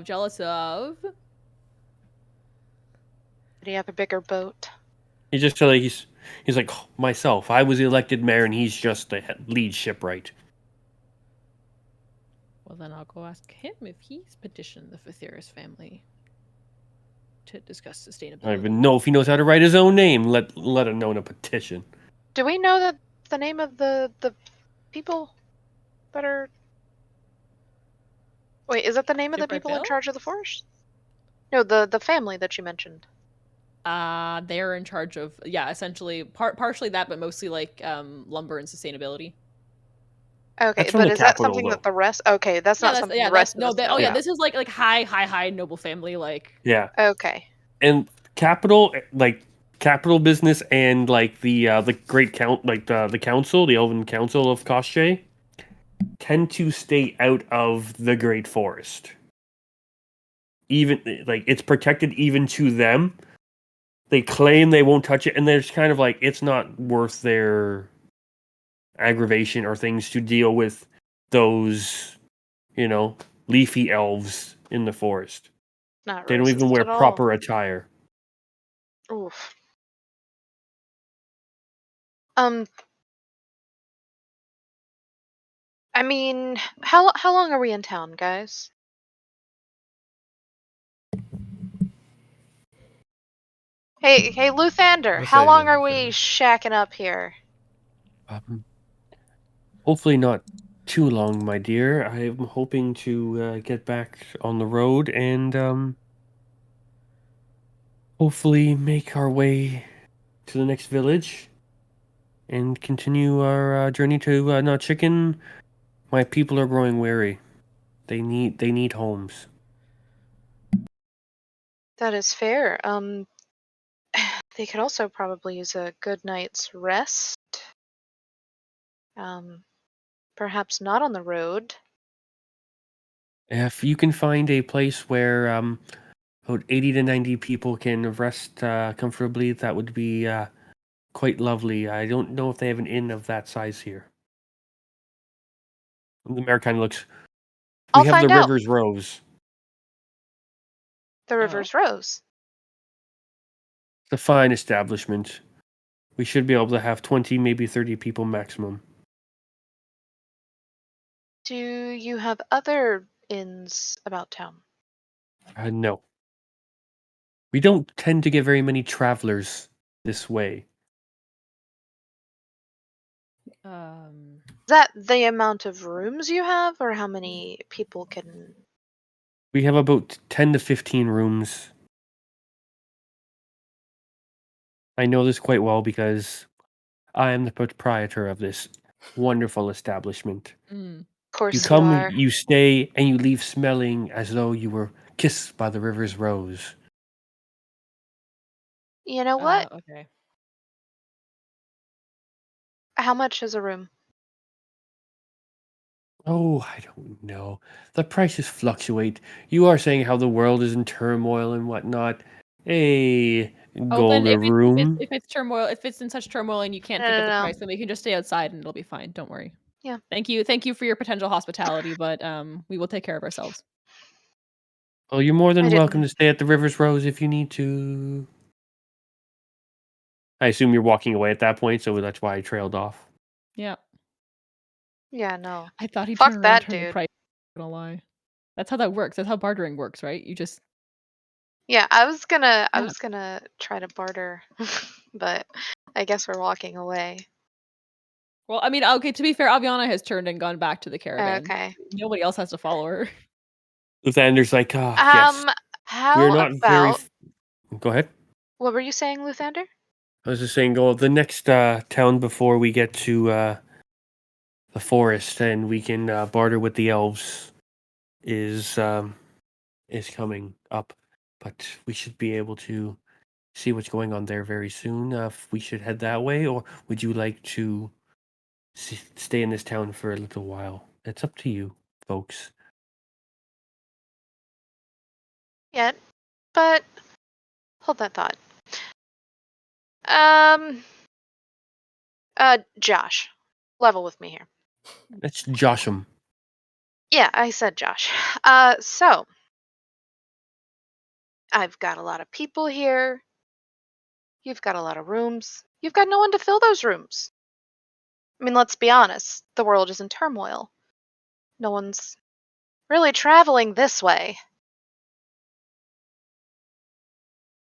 Jealous of? Did he have a bigger boat? He's just like he's like myself. I was elected mayor, and he's just the lead shipwright. Well, then I'll go ask him if he's petitioned the Fatheris family to discuss sustainability. I don't even know if he knows how to write his own name. Let him know in a petition. Do we know that the name of the people that are? Wait, is that the name of the Shipwright people in Bill? charge of the forest? No, the family that you mentioned. They're in charge of essentially partially that, but mostly like lumber and sustainability. Okay, That's from but the is that capital, something though. that the rest? Okay, that's not something the rest of us know. Yeah. This is like high noble family like. Yeah. Okay. And capital business and like the great count like the council, the Elven Council of Koshche, tend to stay out of the Great Forest. Even like it's protected even to them. They claim they won't touch it, and there's kind of like it's not worth their aggravation or things to deal with those, leafy elves in the forest. Not They don't even racist wear at all. proper attire. Oof. I mean, how long are we in town, guys? Hey, Luthander, What's how that long again, are we Luthander? shacking up here? Hopefully not too long, my dear. I'm hoping to get back on the road and hopefully make our way to the next village and continue our journey to not chicken. My people are growing weary. They need homes. That is fair. They could also probably use a good night's rest. Perhaps not on the road. If you can find a place where about 80 to 90 people can rest comfortably, that would be quite lovely. I don't know if they have an inn of that size here. The mayor kind of looks. We I'll have the find out. River's Rose. The River's Rose. It's a fine establishment. We should be able to have 20, maybe 30 people maximum. Do you have other inns about town? No. We don't tend to get very many travelers this way. Is that the amount of rooms you have, or how many people can? We have about 10 to 15 rooms. I know this quite well because I am the proprietor of this wonderful establishment. Mm. Of You course you come, are. you stay, and you leave smelling as though you were kissed by the river's rose. You know what? Okay. How much is a room? Oh, I don't know. The prices fluctuate. You are saying how the world is in turmoil and whatnot. A Oh, then gold a room. if it's turmoil, if it's in such turmoil and you can't No, think of no, the no. price, then we can just stay outside and it'll be fine. Don't worry. Yeah. Thank you for your potential hospitality, but we will take care of ourselves. Oh, you're more I than welcome didn't. to stay at the River's Rose if you need to. I assume you're walking away at that point, so that's why I trailed off. Yeah. Yeah, no. I thought he'd Fuck turn around and that turn the dude. price. I'm not gonna lie. That's how that works. That's how bartering works, right? You just Yeah, I was Yeah. gonna try to barter, but I guess we're walking away. Well, I mean, okay, to be fair, Aviana has turned and gone back to the caravan. Okay. Nobody else has to follow her. Luthander's like, yes, we're How not very. about Go ahead. what were you saying, Luthander? I was just saying, go the next town before we get to the forest, and we can barter with the elves. Is coming up, but we should be able to see what's going on there very soon. If we should head that way, or would you like to stay in this town for a little while? It's up to you, folks. Yet, but hold that thought. Um, Josh, level with me here. Let's josh 'em. Yeah, I said Josh. So I've got a lot of people here. You've got a lot of rooms. You've got no one to fill those rooms. I mean, let's be honest. The world is in turmoil. No one's really traveling this way.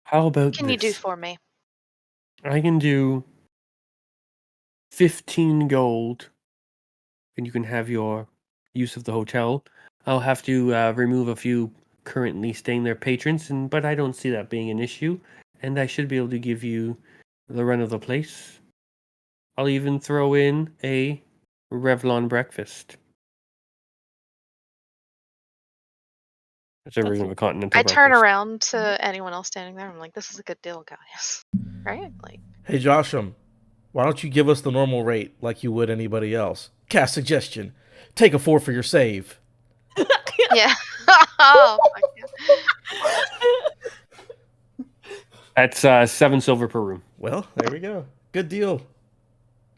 How What about can you do this? for me? I can do 15 gold, and you can have your use of the hotel. I'll have to remove a few currently staying there patrons, but I don't see that being an issue, and I should be able to give you the run of the place. I'll even throw in a Revlon breakfast. It's a version of a continental I turn breakfast. around to anyone else standing there. I'm like, this is a good deal, guys. Right? Like, Hey, Josham, why don't you give us the normal rate like you would anybody else? Cast suggestion. Take a 4 for your save. yeah. Oh, fuck yeah. That's 7 silver per room. Well, there we go. Good deal.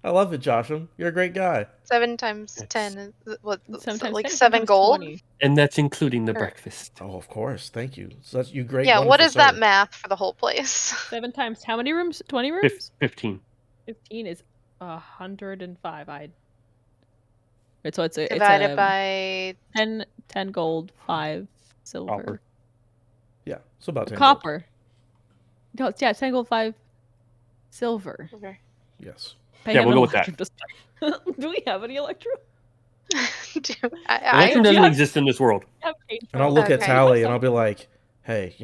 I love it, Josham. You're a great guy. 7 times It's- 10 is what? Sometimes Like 10, 7 sometimes gold? 20. And that's including the Or- breakfast. Oh, of course. Thank you. So that's you great, Yeah, what wonderful is that sir. math for the whole place? 7 times how many rooms? 20 rooms? 15. 15 is 105. So it's Divided a by 10 gold, 5 silver. Copper. Yeah, so about 10 gold. Copper. No, yeah, 10 gold, 5 silver. silver. Yes. Pay Yeah, him we'll an go with that. electro. Do we have any electro? Dude, Electrum do doesn't you have- exist in this world. have paint And I'll roll? look at Okay. Tally and I'll be like, hey,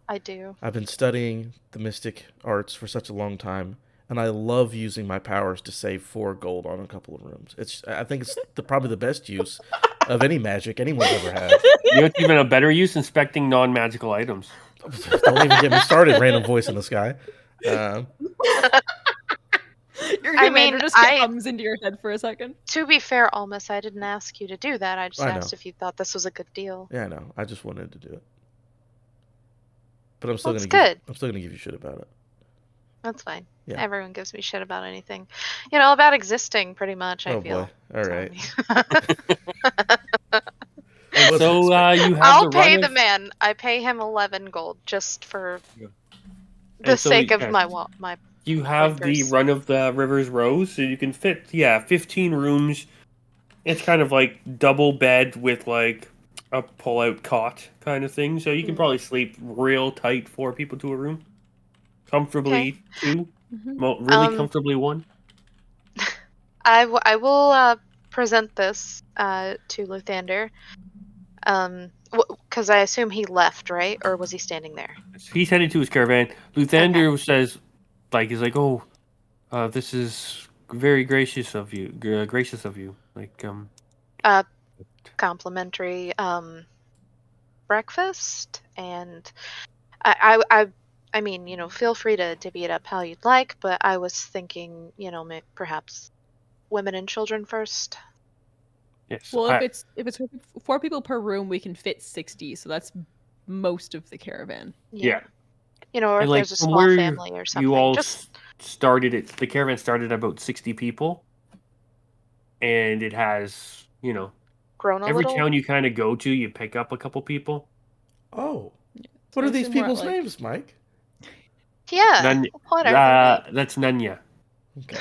I do. I've been studying the mystic arts for such a long time, and I love using my powers to save 4 gold on a couple of rooms. I think it's probably the best use of any magic anyone's ever had. You know, it's even a better use inspecting non-magical items. Don't even get me started, random voice in the sky. Your I commander mean, just comes into your head for a second. To be fair, Almus, I didn't ask you to do that. I just I asked know. if you thought this was a good deal. Yeah, I know. I just wanted to do it. But I'm Well, still it's gonna good. I'm still gonna give you shit about it. That's fine. Yeah. Everyone gives me shit about anything. You know, about existing, pretty much, I Oh feel. boy. All right. And Wasn't so expecting you have I'll the pay run the of... man. I pay him 11 gold just for Yeah. the And so, sake of yeah, my you have the drinkers. run of the River's Rose, so you can fit 15 rooms. It's kind of like double bed with like a pull-out cot kind of thing, so you can probably sleep real tight 4 people to a room, comfortably 2, really Um, comfortably 1. I will present this to Luthander. Because I assume he left, right? Or was he standing there? He's headed to his caravan. Luthander says, like he's like, oh, this is very gracious of you. Gracious of you. Like Uh, complimentary breakfast, and I mean, feel free to divvy it up how you'd like, but I was thinking, perhaps women and children first. yes, Well, if it's 4 people per room, we can fit 60, so that's most of the caravan. Yeah. yeah. Or And if like there's a from small where family or you something, all just started, the caravan started at about 60 people, and it has grown a every little. town you kind of go to, you pick up a couple people. Oh, So what I are these assume we're at people's like names, Mike? Yeah, None. whatever. That's Nunya. Okay.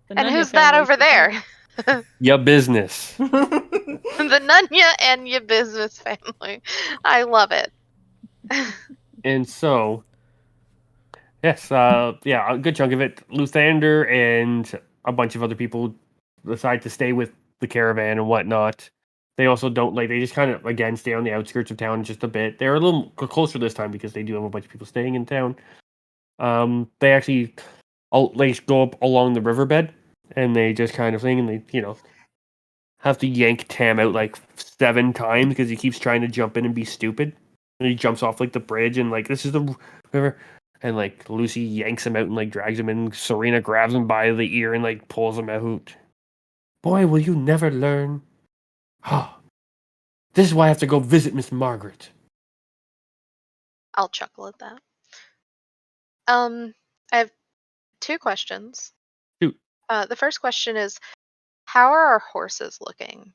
the And Nunya who's that family. over there? Your business. The Nunya and your business family. I love it. And so, yes, yeah, a good chunk of it. Luthander and a bunch of other people decide to stay with the caravan and whatnot. They also don't like. They just kind of again stay on the outskirts of town just a bit. They're a little closer this time because they do have a bunch of people staying in town. They actually, they go up along the riverbed and they just kind of thing, and they have to yank Tam out like 7 times because he keeps trying to jump in and be stupid. And he jumps off like the bridge and like this is the river, and like Lucy yanks him out and like drags him in. Serena grabs him by the ear and like pulls him out. Boy, will you never learn? Ah, this is why I have to go visit Miss Margaret. I'll chuckle at that. I have 2 questions. Shoot, The first question is, how are our horses looking?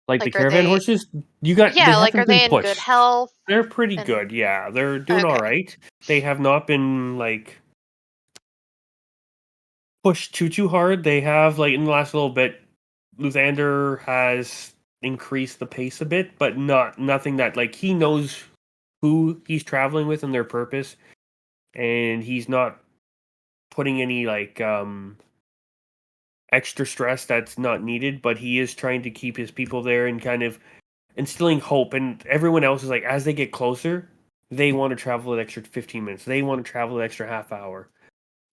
like the Like, are caravan they, horses, they yeah, like, are haven't been they in good pushed. health? They're pretty And good, yeah. They're doing all okay, right. They have not been like pushed too hard. They have like in the last little bit, Luthander has increased the pace a bit, but nothing that like he knows who he's traveling with and their purpose, and he's not putting any like extra stress that's not needed, but he is trying to keep his people there and kind of instilling hope. And everyone else is like, as they get closer, they want to travel an extra 15 minutes. They want to travel an extra half hour.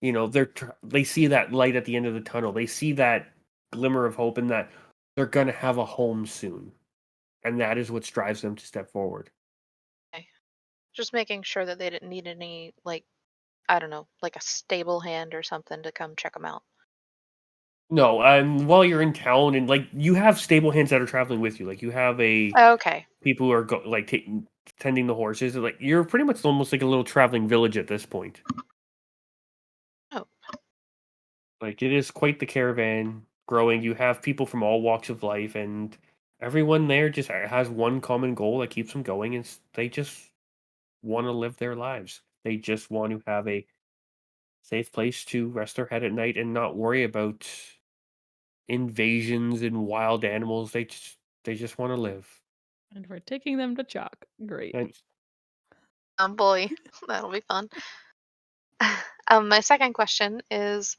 They see that light at the end of the tunnel. They see that glimmer of hope and that they're going to have a home soon. And that is what drives them to step forward. just making sure that they didn't need any, like, I don't know, like a stable hand or something to come check them out. No, and while you're in town and like you have stable hands that are traveling with you, like you have a Okay. people who are tending the horses. Like you're pretty much almost like a little traveling village at this point. Oh, Like it is quite the caravan growing. You have people from all walks of life, and everyone there just has one common goal that keeps them going. And they just want to live their lives. They just want to have a safe place to rest their head at night and not worry about invasions and wild animals. They just want to live. And we're taking them to Chalk. Great. And boy, that'll be fun. My second question is,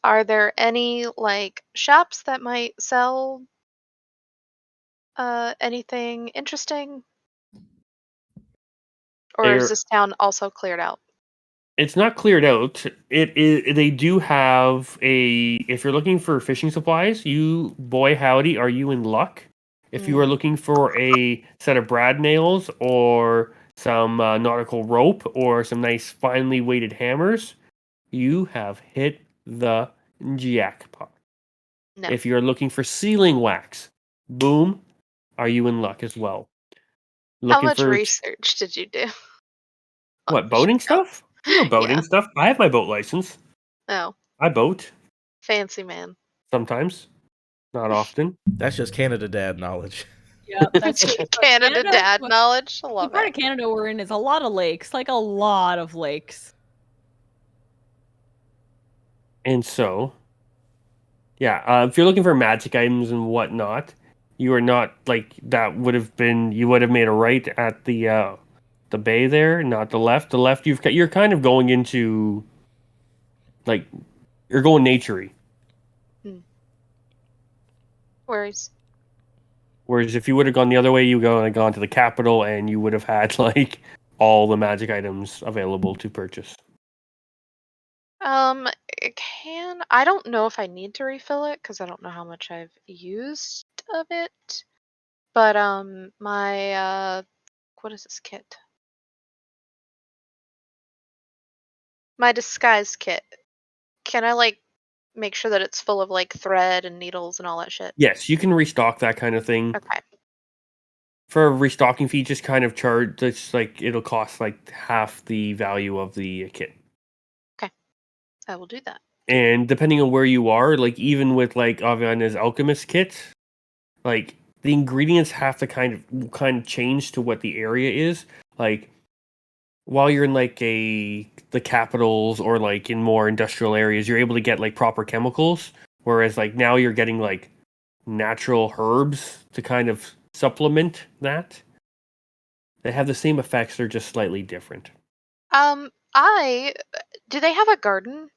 are there any like shops that might sell anything interesting, or is they're this town also cleared out? it's not cleared out. It is. They do have a. If you're looking for fishing supplies, you boy howdy, are you in luck? If you are Mm, looking for a set of brad nails or some nautical rope or some nice finely weighted hammers, you have hit the jackpot. no. If you're looking for sealing wax, boom, are you in luck as well? How Looking much for research did you do on what fishing boating stuff? stuff? No boating Yeah. stuff. I have my boat license. Oh, I boat fancy man. sometimes. Not often. That's just Canada dad knowledge. Yeah, that's true. But Canada dad knowledge. I the love part it. of Canada we're in is a lot of lakes, like a lot of lakes. And so, yeah, if you're looking for magic items and whatnot, you are not like that. Would have been you would have made a right at the bay there, not the left. The left, you're kind of going into like you're going naturey. Hmm. Worries. Whereas if you would have gone the other way, you gone to the capital, and you would have had like all the magic items available to purchase. I don't know if I need to refill it because I don't know how much I've used of it. But what is this kit? My disguise kit. Can I like make sure that it's full of like thread and needles and all that shit? Yes, you can restock that kind of thing. Okay. For a restocking fee, just kind of charge. It's like it'll cost like half the value of the kit. I will do that. And depending on where you are, like even with like Aviana's alchemist kit, like the ingredients have to kind of change to what the area is. Like while you're in like the capitals or like in more industrial areas, you're able to get like proper chemicals. Whereas like now you're getting like natural herbs to kind of supplement that. They have the same effects, they're just slightly different. I do they have a garden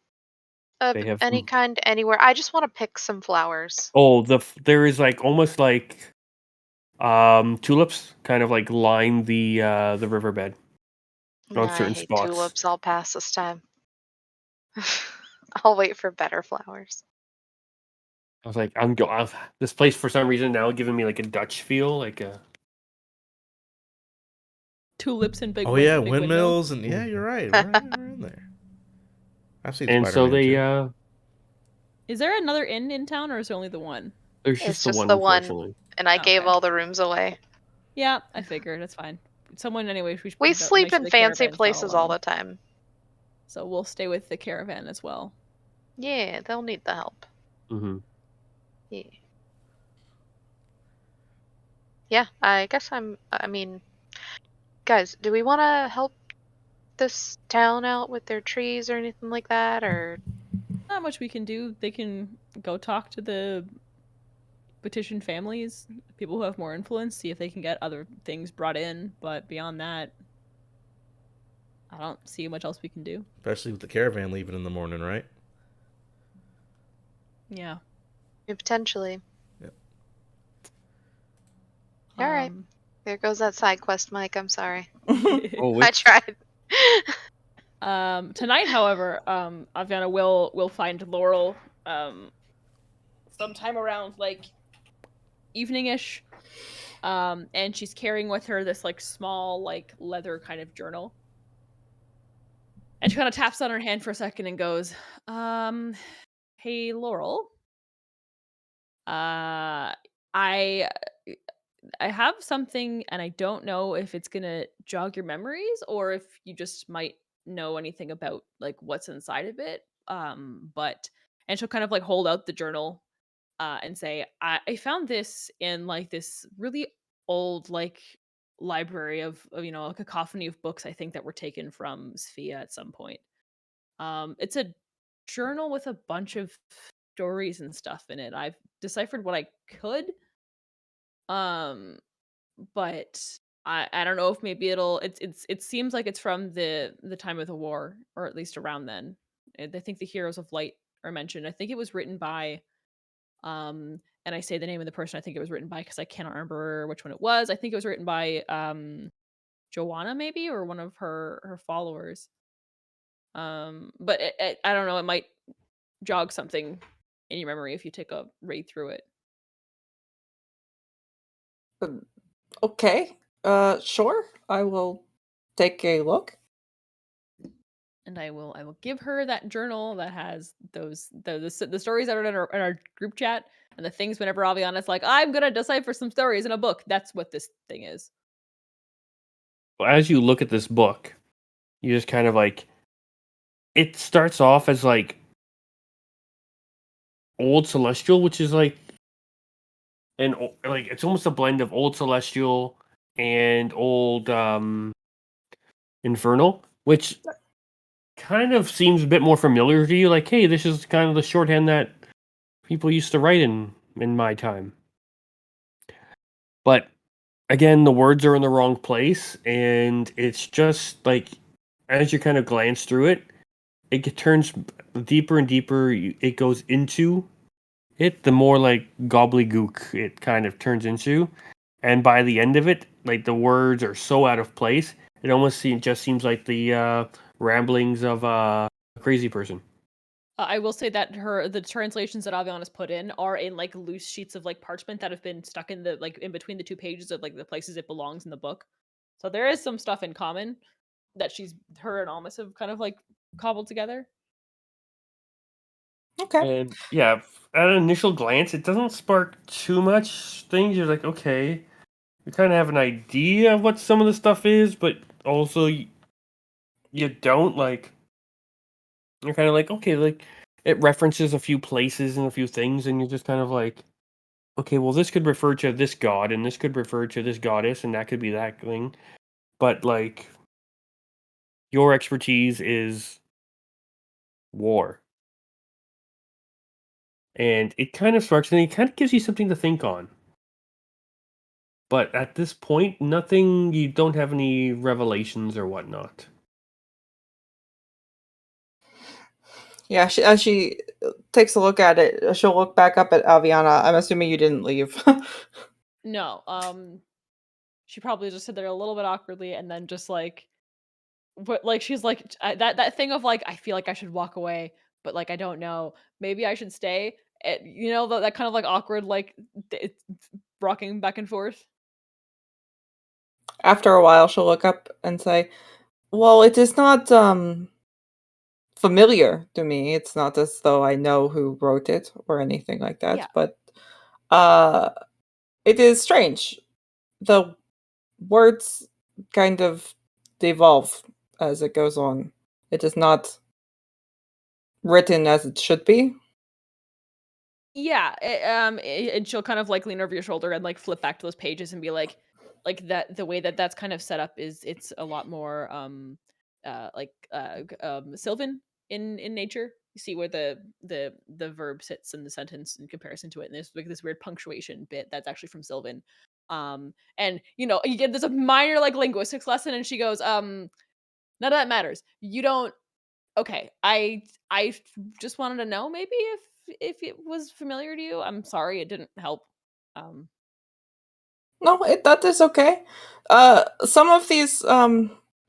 of They have any kind anywhere? I just want to pick some flowers. there is like almost like tulips kind of like line the riverbed on Nah, I certain hate spots. tulips. I'll pass this time. I'll wait for better flowers. I was like, this place for some reason now giving me like a Dutch feel, like a Tulips and big Oh yeah, big windmills and yeah, you're right. We're in there. I've seen and so Spider-Man they too. Is there another inn in town, or is there only the one? there's It's just the just one, the one, unfortunately. and I gave Okay. all the rooms away. Yeah, I figured. It's fine. Someone, anyway, we should We make sleep sure in the fancy caravan's not places all alone. the time. So we'll stay with the caravan as well. Yeah, they'll need the help. Mm-hmm. Yeah. Yeah, I guess I mean, guys, do we want to help this town out with their trees or anything like that, or Not much we can do. They can go talk to the petition families, people who have more influence, see if they can get other things brought in. But beyond that, I don't see much else we can do. Especially with the caravan leaving in the morning, right? Yeah. potentially? Yep. All right, there goes that side quest, Mike. I'm sorry. Oh, I tried. Tonight, however, Aviana will find Laurel sometime around like evening-ish. And she's carrying with her this like small like leather kind of journal. And she kind of taps on her hand for a second and goes, hey Laurel. I have something and I don't know if it's gonna jog your memories or if you just might know anything about like what's inside of it. But and she'll kind of like hold out the journal and say, I found this in like this really old like library of a cacophony of books I think that were taken from Sphia at some point. It's a journal with a bunch of stories and stuff in it. I've deciphered what I could. Um but I don't know if maybe it seems like it's from the time of the war, or at least around then. I think the Heroes of Light are mentioned. I think it was written by and I say the name of the person I think it was written by because I cannot remember which one it was. I think it was written by Joanna maybe, or one of her followers. But I don't know, it might jog something in your memory if you take a read through it. Okay. Sure. I will take a look. And I will give her that journal that has the stories that are in our group chat, and the things whenever Aviana's like, I'm gonna decipher some stories in a book. That's what this thing is. Well, as you look at this book, you just kind of like it starts off as like old celestial, which is like like it's almost a blend of old celestial and old infernal, which kind of seems a bit more familiar to you. Like, hey, this is kind of the shorthand that people used to write in my time. But again, the words are in the wrong place, and it's just like as you kind of glance through it, it turns deeper and deeper. It goes into it, the more like gobbledygook it kind of turns into. And by the end of it, like the words are so out of place It almost just seems like the ramblings of a crazy person. I will say that the translations that Aviana's put in are in like loose sheets of like parchment that have been stuck in the like in between the two pages of like the places it belongs in the book. So there is some stuff in common that her and Almas have kind of like cobbled together. Okay. And yeah, at an initial glance, it doesn't spark too much things. You're like, okay, you kind of have an idea of what some of the stuff is, but also you don't like. You're kind of like, okay, like it references a few places and a few things, and you're just kind of like, okay, well, this could refer to this god, and this could refer to this goddess, and that could be that thing. But like, your expertise is war, and it kind of sparks, and it kind of gives you something to think on. But at this point, nothing. You don't have any revelations or whatnot. Yeah, as she takes a look at it, she'll look back up at Aviana. I'm assuming you didn't leave. No, she probably just stood there a little bit awkwardly and then just like but like she's like that thing of like I feel like I should walk away, but like I don't know. Maybe I should stay. That kind of like awkward like it's rocking back and forth. After a while, she'll look up and say, "Well, it is not familiar to me. It's not as though I know who wrote it or anything like that, Yeah. but uh it is strange. The words kind of devolve as it goes on. It is not written as it should be." Yeah, and she'll kind of like lean over your shoulder and like flip back to those pages and be like that the way that that's kind of set up is it's a lot more Sylvan in nature. You see where the verb sits in the sentence in comparison to it, and there's like this weird punctuation bit that's actually from Sylvan. And you get there's a minor like linguistics lesson, and she goes, none of that matters. You don't Okay, I just wanted to know maybe if it was familiar to you. I'm sorry it didn't help. Um, No, that is okay. Some of these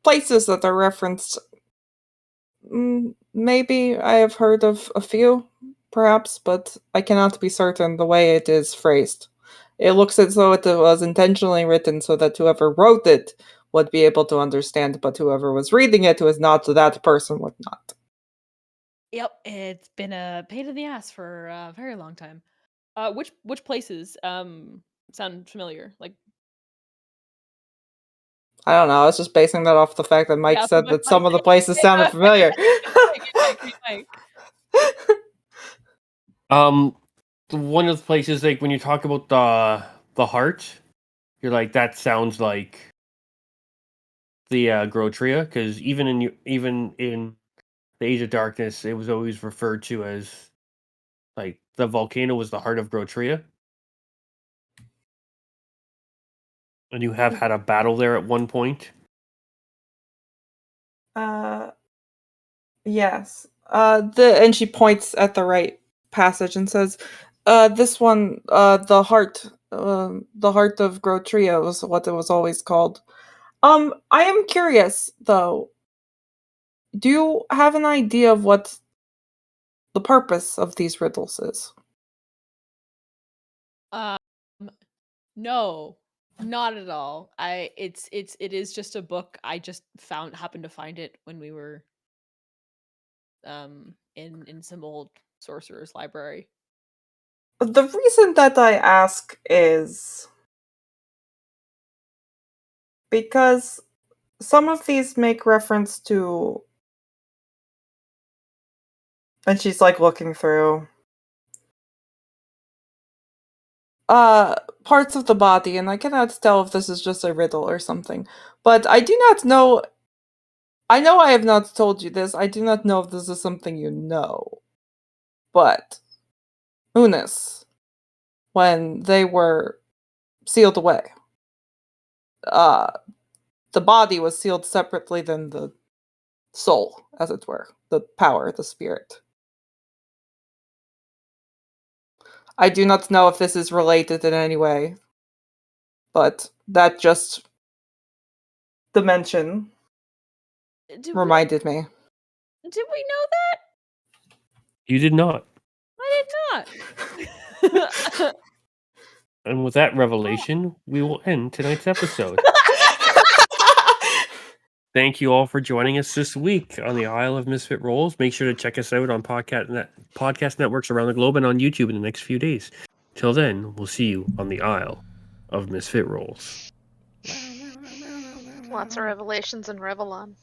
places that are referenced, maybe I have heard of a few, perhaps, but I cannot be certain the way it is phrased. It looks as though it was intentionally written so that whoever wrote it would be able to understand, but whoever was reading it, who is not that person, would not. yep, it's been a pain in the ass for a very long time. Which places sound familiar? Like I don't know. I was just basing that off the fact that Mike yeah, I was said that about to some of the say, places sounded familiar. Green Mike. One of the places like when you talk about the heart, you're like that sounds like the Grotria, because even in the Age of Darkness, it was always referred to as like the volcano was the heart of Grotria, and you have had a battle there at one point. Uh, yes. And she points at the right passage and says, this one, the heart of Grotria was what it was always called. I am curious though. Do you have an idea of what the purpose of these riddles is? Um, no, not at all. It is just a book. I just happened to find it when we were in some old sorcerer's library. The reason that I ask is because some of these make reference to, and she's like looking through uh parts of the body, and I cannot tell if this is just a riddle or something. But I do not know. I know I have not told you this. I do not know if this is something you know. But Unis, when they were sealed away, uh the body was sealed separately than the soul, as it were, the power, the spirit. I do not know if this is related in any way, but dimension Did reminded me. we know that? You did not. I did not. And with that revelation, we will end tonight's episode. Thank you all for joining us this week on the Isle of Misfit Rolls. Make sure to check us out on podcast networks around the globe and on YouTube in the next few days. Till then, we'll see you on the Isle of Misfit Rolls. Lots of revelations in Revlon.